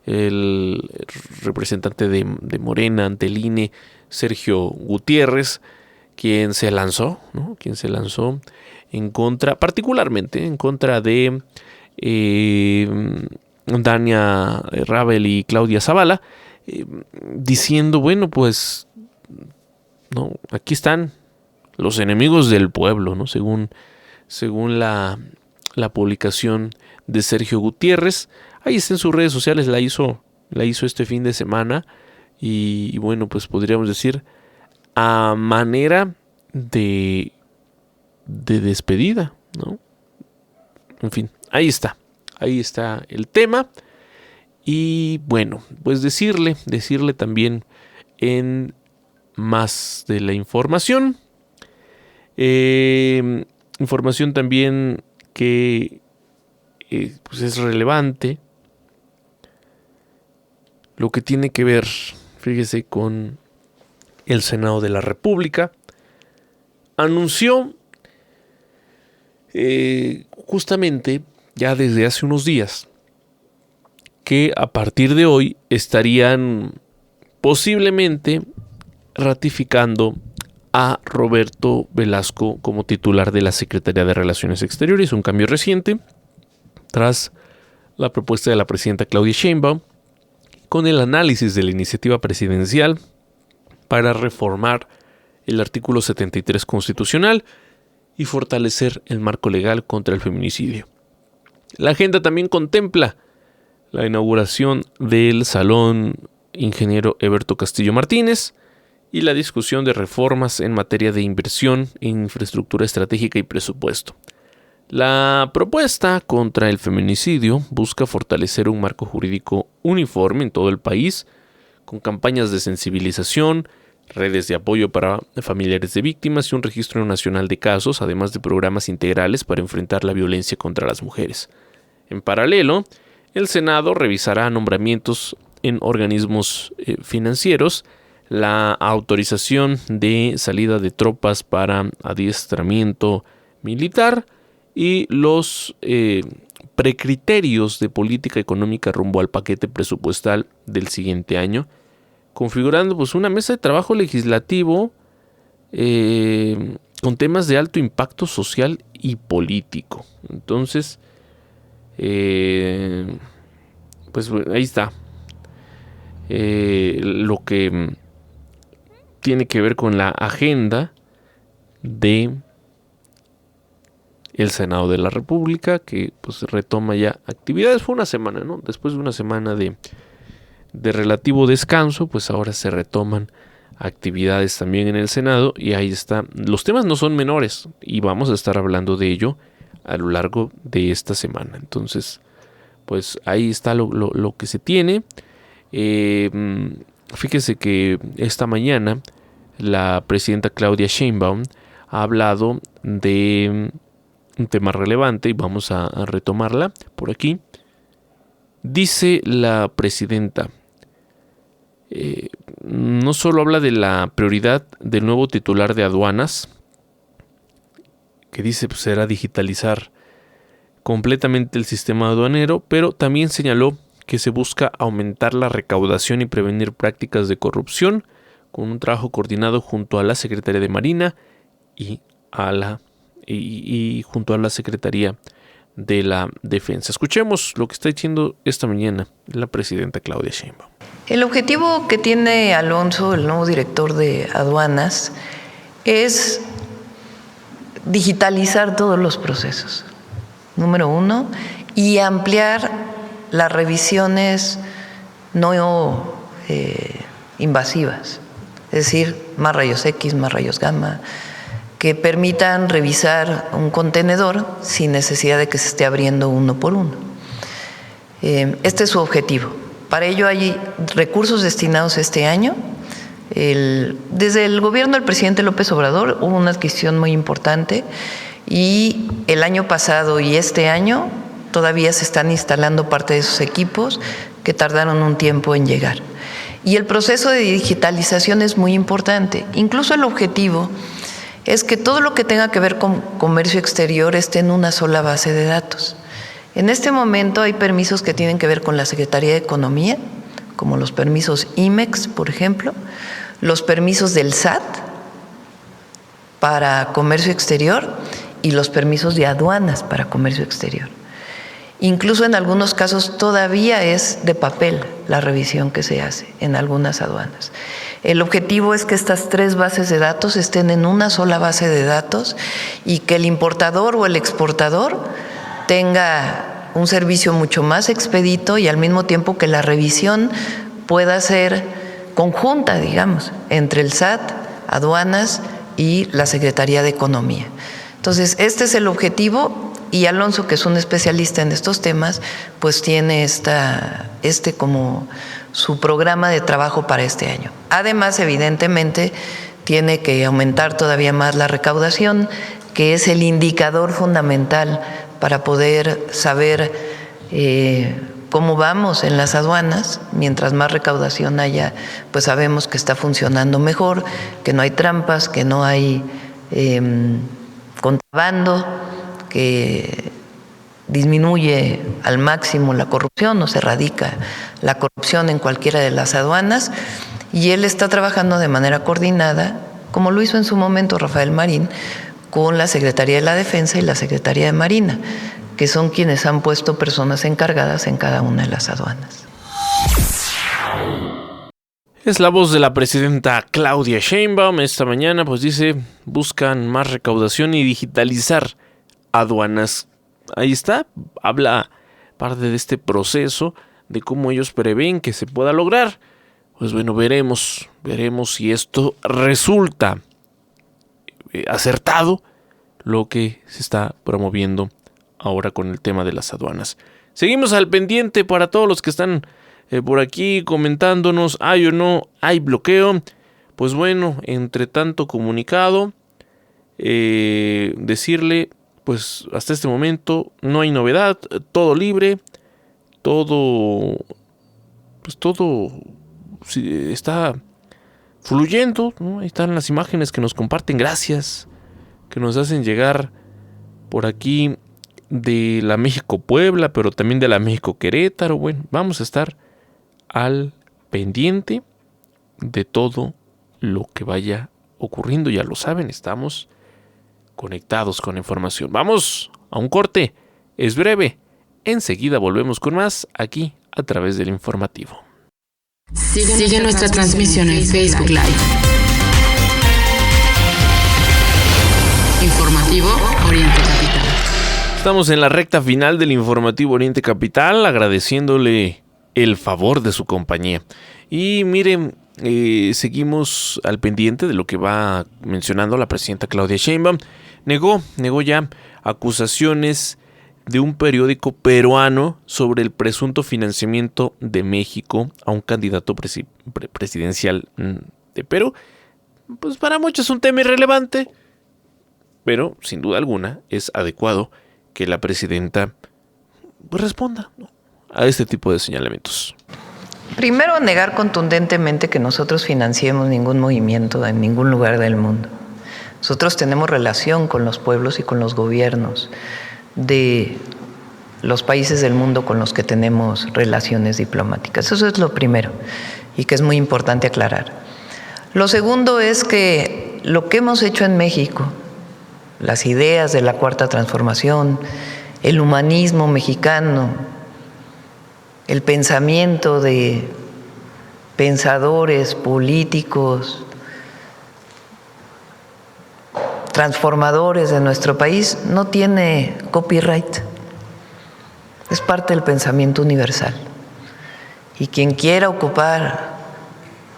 de Morena ante el INE, Sergio Gutiérrez, quien se lanzó particularmente en contra de Dania Rabel y Claudia Zavala, diciendo, aquí están los enemigos del pueblo, ¿no? Según la publicación de Sergio Gutiérrez. Ahí está en sus redes sociales, la hizo este fin de semana, y pues podríamos decir a manera de despedida, ¿no? En fin, ahí está el tema. Y pues decirle también en más de la información. Información también que pues es relevante. Lo que tiene que ver, fíjese, con el Senado de la República. Anunció justamente ya desde hace unos días que a partir de hoy estarían posiblemente ratificando a Roberto Velasco como titular de la Secretaría de Relaciones Exteriores, un cambio reciente tras la propuesta de la presidenta Claudia Sheinbaum, con el análisis de la iniciativa presidencial para reformar el artículo 73 constitucional y fortalecer el marco legal contra el feminicidio. La agenda también contempla la inauguración del Salón Ingeniero Eberto Castillo Martínez y la discusión de reformas en materia de inversión en infraestructura estratégica y presupuesto. La propuesta contra el feminicidio busca fortalecer un marco jurídico uniforme en todo el país, con campañas de sensibilización, redes de apoyo para familiares de víctimas y un registro nacional de casos, además de programas integrales para enfrentar la violencia contra las mujeres. En paralelo, el Senado revisará nombramientos en organismos financieros, la autorización de salida de tropas para adiestramiento militar y los precriterios de política económica rumbo al paquete presupuestal del siguiente año, configurando una mesa de trabajo legislativo con temas de alto impacto social y político. Entonces, ahí está lo que tiene que ver con la agenda de el Senado de la República, que retoma ya actividades. Fue una semana, ¿no? Después de una semana de relativo descanso, ahora se retoman actividades también en el Senado, y ahí está. Los temas no son menores y vamos a estar hablando de ello a lo largo de esta semana. Entonces, ahí está lo que se tiene. Fíjese que esta mañana la presidenta Claudia Sheinbaum ha hablado de un tema relevante y vamos a retomarla por aquí. Dice la presidenta, no solo habla de la prioridad del nuevo titular de aduanas, que dice pues, será digitalizar completamente el sistema aduanero, pero también señaló que se busca aumentar la recaudación y prevenir prácticas de corrupción con un trabajo coordinado junto a la Secretaría de Marina y junto a la Secretaría de la Defensa. Escuchemos lo que está diciendo esta mañana la presidenta Claudia Sheinbaum. El objetivo que tiene Alonso, el nuevo director de aduanas, es digitalizar todos los procesos, número uno, y ampliar las revisiones no invasivas, es decir, más rayos X, más rayos gamma, que permitan revisar un contenedor sin necesidad de que se esté abriendo uno por uno. Este es su objetivo. Para ello hay recursos destinados este año. Desde el gobierno del presidente López Obrador hubo una adquisición muy importante y el año pasado y este año todavía se están instalando parte de esos equipos que tardaron un tiempo en llegar. Y el proceso de digitalización es muy importante. Incluso el objetivo es que todo lo que tenga que ver con comercio exterior esté en una sola base de datos. En este momento hay permisos que tienen que ver con la Secretaría de Economía, como los permisos IMEX, por ejemplo, los permisos del SAT para comercio exterior y los permisos de aduanas para comercio exterior. Incluso en algunos casos todavía es de papel la revisión que se hace en algunas aduanas. El objetivo es que estas tres bases de datos estén en una sola base de datos y que el importador o el exportador tenga un servicio mucho más expedito y al mismo tiempo que la revisión pueda ser conjunta, digamos, entre el SAT, aduanas y la Secretaría de Economía. Entonces, este es el objetivo y Alonso, que es un especialista en estos temas, pues tiene como su programa de trabajo para este año. Además, evidentemente, tiene que aumentar todavía más la recaudación, que es el indicador fundamental para poder saber cómo vamos en las aduanas. Mientras más recaudación haya, pues sabemos que está funcionando mejor, que no hay trampas, que no hay contrabando, que disminuye al máximo la corrupción o se erradica la corrupción en cualquiera de las aduanas. Y él está trabajando de manera coordinada, como lo hizo en su momento Rafael Marín, con la Secretaría de la Defensa y la Secretaría de Marina, que son quienes han puesto personas encargadas en cada una de las aduanas. Es la voz de la presidenta Claudia Sheinbaum. Esta mañana pues dice, buscan más recaudación y digitalizar aduanas. Ahí está, habla parte de este proceso, de cómo ellos prevén que se pueda lograr. Pues bueno, veremos si esto resulta acertado, lo que se está promoviendo ahora con el tema de las aduanas. Seguimos al pendiente para todos los que están por aquí comentándonos, ¿hay o no hay bloqueo? Pues bueno, entre tanto comunicado, decirle, pues hasta este momento no hay novedad, todo libre, todo está fluyendo, ¿no? Ahí están las imágenes que nos comparten, gracias, que nos hacen llegar por aquí de la México-Puebla, pero también de la México-Querétaro. Bueno, vamos a estar al pendiente de todo lo que vaya ocurriendo. Ya lo saben, estamos conectados con información. Vamos a un corte, es breve. Enseguida volvemos con más aquí a través del informativo. Sigue nuestra transmisión en Facebook Live. Informativo Oriente Capital. Estamos en la recta final del informativo Oriente Capital, agradeciéndole el favor de su compañía. Y miren, seguimos al pendiente de lo que va mencionando la presidenta Claudia Sheinbaum. Negó ya acusaciones de un periódico peruano sobre el presunto financiamiento de México a un candidato presidencial de Perú. Pues para muchos es un tema irrelevante, pero sin duda alguna es adecuado que la presidenta responda, ¿no?, a este tipo de señalamientos. Primero, negar contundentemente que nosotros financiemos ningún movimiento en ningún lugar del mundo. Nosotros tenemos relación con los pueblos y con los gobiernos de los países del mundo con los que tenemos relaciones diplomáticas. Eso es lo primero y que es muy importante aclarar. Lo segundo es que lo que hemos hecho en México, las ideas de la Cuarta Transformación, el humanismo mexicano, el pensamiento de pensadores políticos, transformadores de nuestro país, no tiene copyright. Es parte del pensamiento universal. Y quien quiera ocupar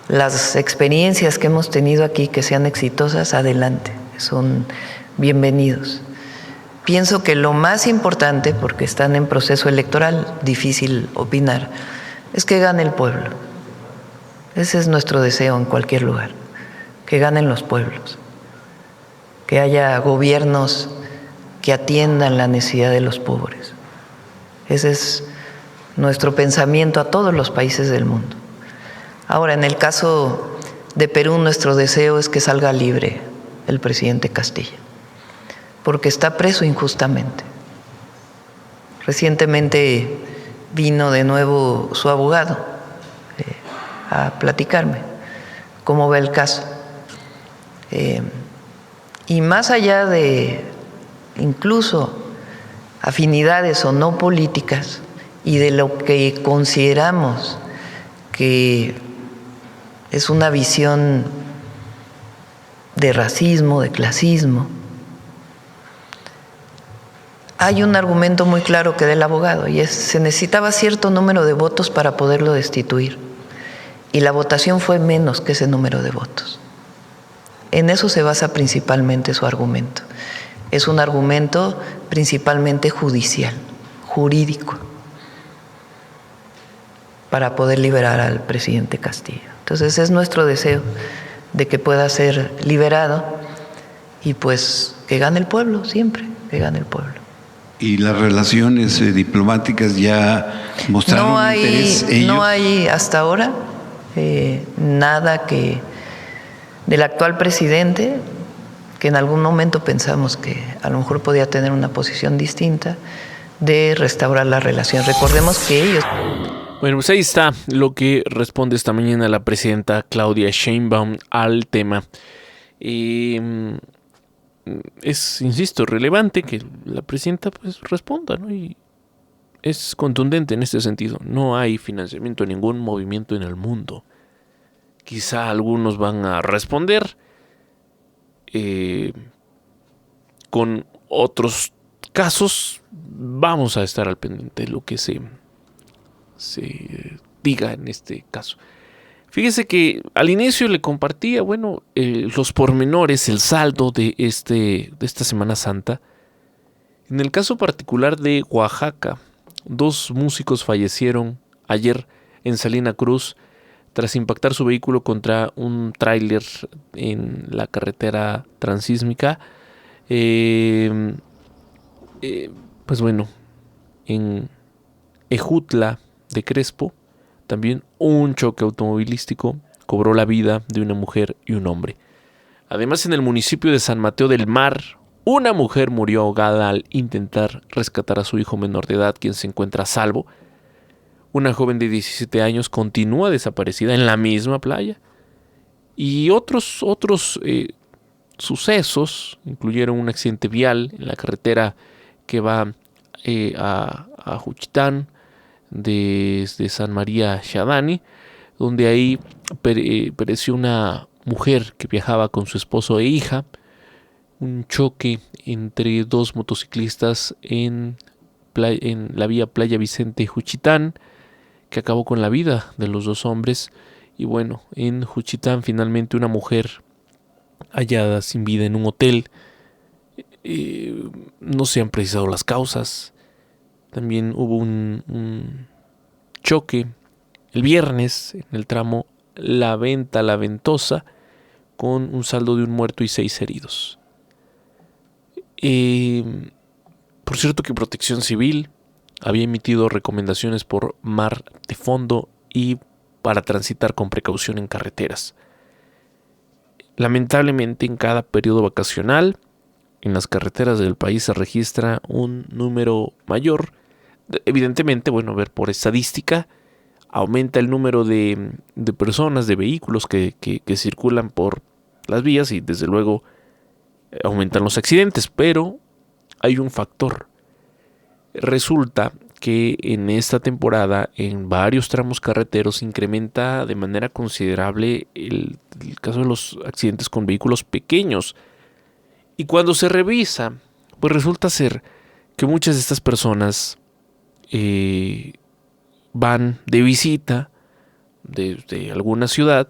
las experiencias que hemos tenido aquí, que sean exitosas, adelante, son bienvenidos. Pienso que lo más importante, porque están en proceso electoral, difícil opinar, es que gane el pueblo. Ese es nuestro deseo en cualquier lugar, que ganen los pueblos, que haya gobiernos que atiendan la necesidad de los pobres. Ese es nuestro pensamiento a todos los países del mundo. Ahora, en el caso de Perú, nuestro deseo es que salga libre el presidente Castillo, porque está preso injustamente. Recientemente vino de nuevo su abogado a platicarme cómo va el caso. Y más allá de incluso afinidades o no políticas y de lo que consideramos que es una visión de racismo, de clasismo, hay un argumento muy claro que da el abogado y es: se necesitaba cierto número de votos para poderlo destituir y la votación fue menos que ese número de votos. En eso se basa principalmente su argumento. Es un argumento principalmente judicial, jurídico, para poder liberar al presidente Castillo. Entonces es nuestro deseo de que pueda ser liberado y pues que gane el pueblo, siempre, que gane el pueblo. ¿Y las relaciones diplomáticas ya mostraron interés ellos? No hay hasta ahora nada que del actual presidente, que en algún momento pensamos que a lo mejor podía tener una posición distinta, de restaurar la relación. Recordemos que ellos... Bueno, pues ahí está lo que responde esta mañana la presidenta Claudia Sheinbaum al tema. Es, insisto, relevante que la presidenta pues responda, ¿no? Y es contundente en este sentido. No hay financiamiento a ningún movimiento en el mundo. Quizá algunos van a responder con otros casos. Vamos a estar al pendiente de lo que se diga en este caso. Fíjese que al inicio le compartía, los pormenores, el saldo de esta Semana Santa. En el caso particular de Oaxaca, 2 músicos fallecieron ayer en Salina Cruz tras impactar su vehículo contra un tráiler en la carretera transísmica. En Ejutla de Crespo, también un choque automovilístico cobró la vida de una mujer y un hombre. Además, en el municipio de San Mateo del Mar, una mujer murió ahogada al intentar rescatar a su hijo menor de edad, quien se encuentra a salvo. Una joven de 17 años continúa desaparecida en la misma playa. Y otros sucesos incluyeron un accidente vial en la carretera que va a Juchitán, desde San María Shadani, donde ahí pereció una mujer que viajaba con su esposo e hija. Un choque entre 2 motociclistas en la vía Playa Vicente Juchitán, que acabó con la vida de los 2 hombres. Y en Juchitán finalmente una mujer hallada sin vida en un hotel. No se han precisado las causas. También hubo un choque el viernes en el tramo La Venta-La Ventosa, con un saldo de un muerto y 6 heridos. Por cierto que Protección Civil había emitido recomendaciones por mar de fondo y para transitar con precaución en carreteras. Lamentablemente, en cada periodo vacacional, en las carreteras del país se registra un número mayor. Evidentemente, ver por estadística, aumenta el número de personas, de vehículos que circulan por las vías y desde luego aumentan los accidentes, pero hay un factor. Resulta que en esta temporada en varios tramos carreteros se incrementa de manera considerable el caso de los accidentes con vehículos pequeños. Y cuando se revisa, pues resulta ser que muchas de estas personas van de visita desde alguna ciudad.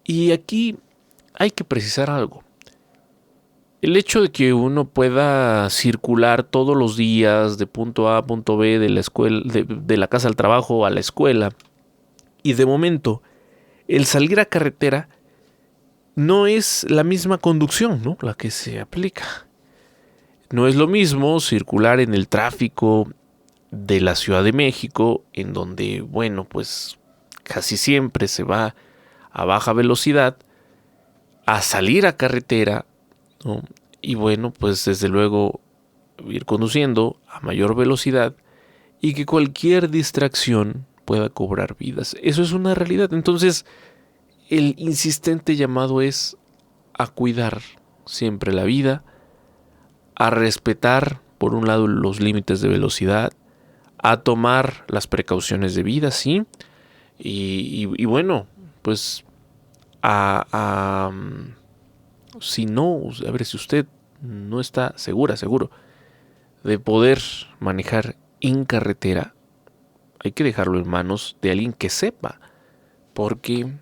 Y aquí hay que precisar algo. El hecho de que uno pueda circular todos los días de punto A a punto B de la escuela, de la casa al trabajo a la escuela, y de momento el salir a carretera no es la misma conducción, ¿no?, la que se aplica. No es lo mismo circular en el tráfico de la Ciudad de México, en donde, pues casi siempre se va a baja velocidad, a salir a carretera, ¿no? Y pues desde luego ir conduciendo a mayor velocidad y que cualquier distracción pueda cobrar vidas. Eso es una realidad. Entonces, el insistente llamado es a cuidar siempre la vida, a respetar, por un lado, los límites de velocidad, a tomar las precauciones debidas, ¿sí? Y pues si no, si usted no está seguro de poder manejar en carretera, hay que dejarlo en manos de alguien que sepa, porque,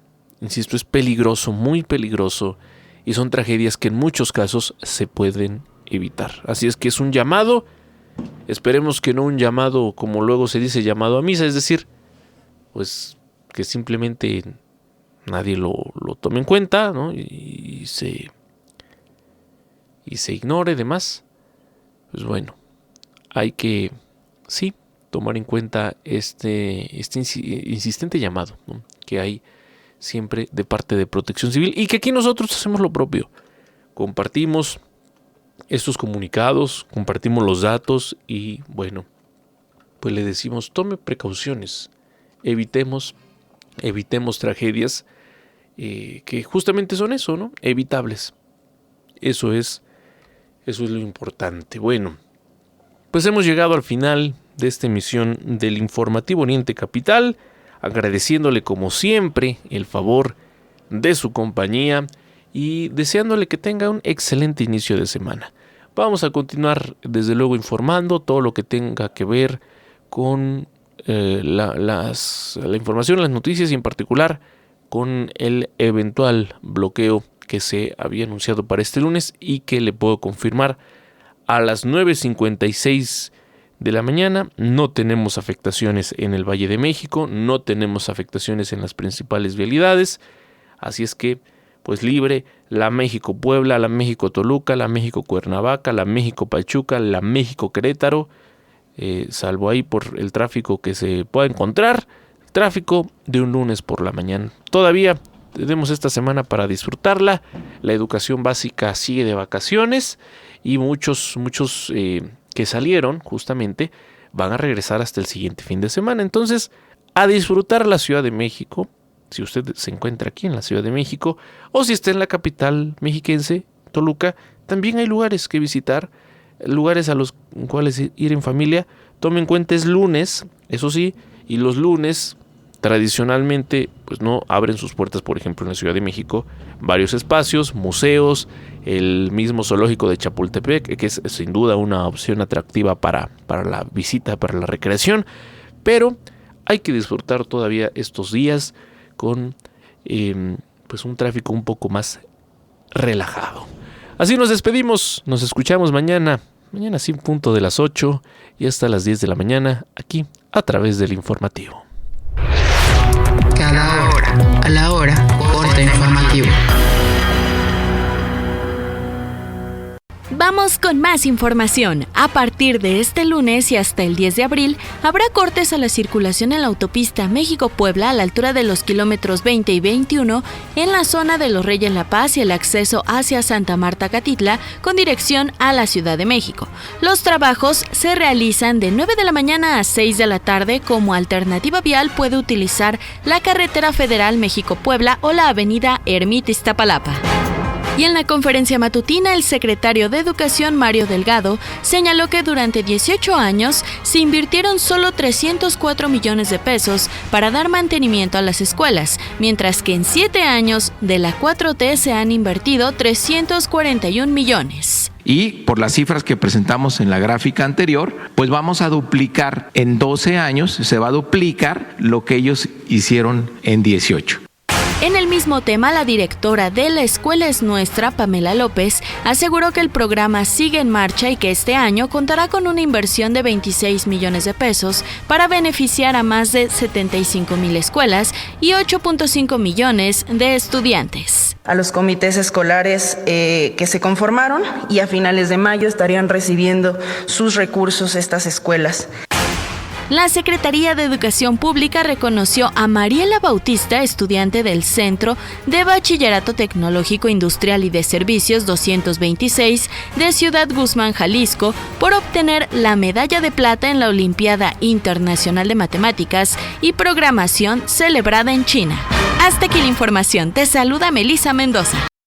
insisto, es peligroso, muy peligroso, y son tragedias que en muchos casos se pueden evitar. Así es que es un llamado, esperemos que no un llamado, como luego se dice, llamado a misa, es decir, pues que simplemente nadie lo tome en cuenta, ¿no? y se ignore demás. Pues hay que, sí, tomar en cuenta este insistente llamado, ¿no?, que hay siempre de parte de Protección Civil, y que aquí nosotros hacemos lo propio. Compartimos estos comunicados, compartimos los datos y pues le decimos, tome precauciones, evitemos tragedias que justamente son eso, ¿no?, evitables. Eso es lo importante. Pues hemos llegado al final de esta emisión del Informativo Oriente Capital, agradeciéndole como siempre el favor de su compañía y deseándole que tenga un excelente inicio de semana. Vamos a continuar desde luego informando todo lo que tenga que ver con la información, las noticias y en particular con el eventual bloqueo que se había anunciado para este lunes y que le puedo confirmar a las 9:56 de la mañana. No tenemos afectaciones en el Valle de México, no tenemos afectaciones en las principales vialidades, así es que pues libre la México-Puebla, la México-Toluca, la México-Cuernavaca, la México-Pachuca, la México-Querétaro, salvo ahí por el tráfico que se pueda encontrar, tráfico de un lunes por la mañana. Todavía tenemos esta semana para disfrutarla, la educación básica sigue de vacaciones y muchos que salieron justamente van a regresar hasta el siguiente fin de semana. Entonces, a disfrutar la Ciudad de México, si usted se encuentra aquí en la Ciudad de México o si está en la capital mexiquense, Toluca, también hay lugares que visitar, lugares a los cuales ir en familia. Tome en cuenta, es lunes, eso sí, y los lunes tradicionalmente pues no abren sus puertas, por ejemplo en la Ciudad de México, varios espacios, museos, el mismo zoológico de Chapultepec, que es sin duda una opción atractiva para la visita, para la recreación, pero hay que disfrutar todavía estos días con pues un tráfico un poco más relajado. Así nos despedimos, nos escuchamos mañana sí, punto de las 8 y hasta las 10 de la mañana, aquí a través del Informativo. Cada hora, a la hora, corte informativo. Vamos con más información. A partir de este lunes y hasta el 10 de abril, habrá cortes a la circulación en la autopista México-Puebla a la altura de los kilómetros 20 y 21 en la zona de Los Reyes La Paz y el acceso hacia Santa Marta Catitla con dirección a la Ciudad de México. Los trabajos se realizan de 9 de la mañana a 6 de la tarde. Como alternativa vial puede utilizar la carretera federal México-Puebla o la avenida Ermita Iztapalapa. Y en la conferencia matutina, el secretario de Educación, Mario Delgado, señaló que durante 18 años se invirtieron solo 304 millones de pesos para dar mantenimiento a las escuelas, mientras que en 7 años de la 4T se han invertido 341 millones. Y por las cifras que presentamos en la gráfica anterior, pues vamos a duplicar en 12 años, se va a duplicar lo que ellos hicieron en 18. En el mismo tema, la directora de La Escuela es Nuestra, Pamela López, aseguró que el programa sigue en marcha y que este año contará con una inversión de 26 millones de pesos para beneficiar a más de 75,000 escuelas y 8.5 millones de estudiantes. A los comités escolares que se conformaron y a finales de mayo estarían recibiendo sus recursos estas escuelas. La Secretaría de Educación Pública reconoció a Mariela Bautista, estudiante del Centro de Bachillerato Tecnológico Industrial y de Servicios 226 de Ciudad Guzmán, Jalisco, por obtener la medalla de plata en la Olimpiada Internacional de Matemáticas y Programación celebrada en China. Hasta aquí la información. Te saluda Melissa Mendoza.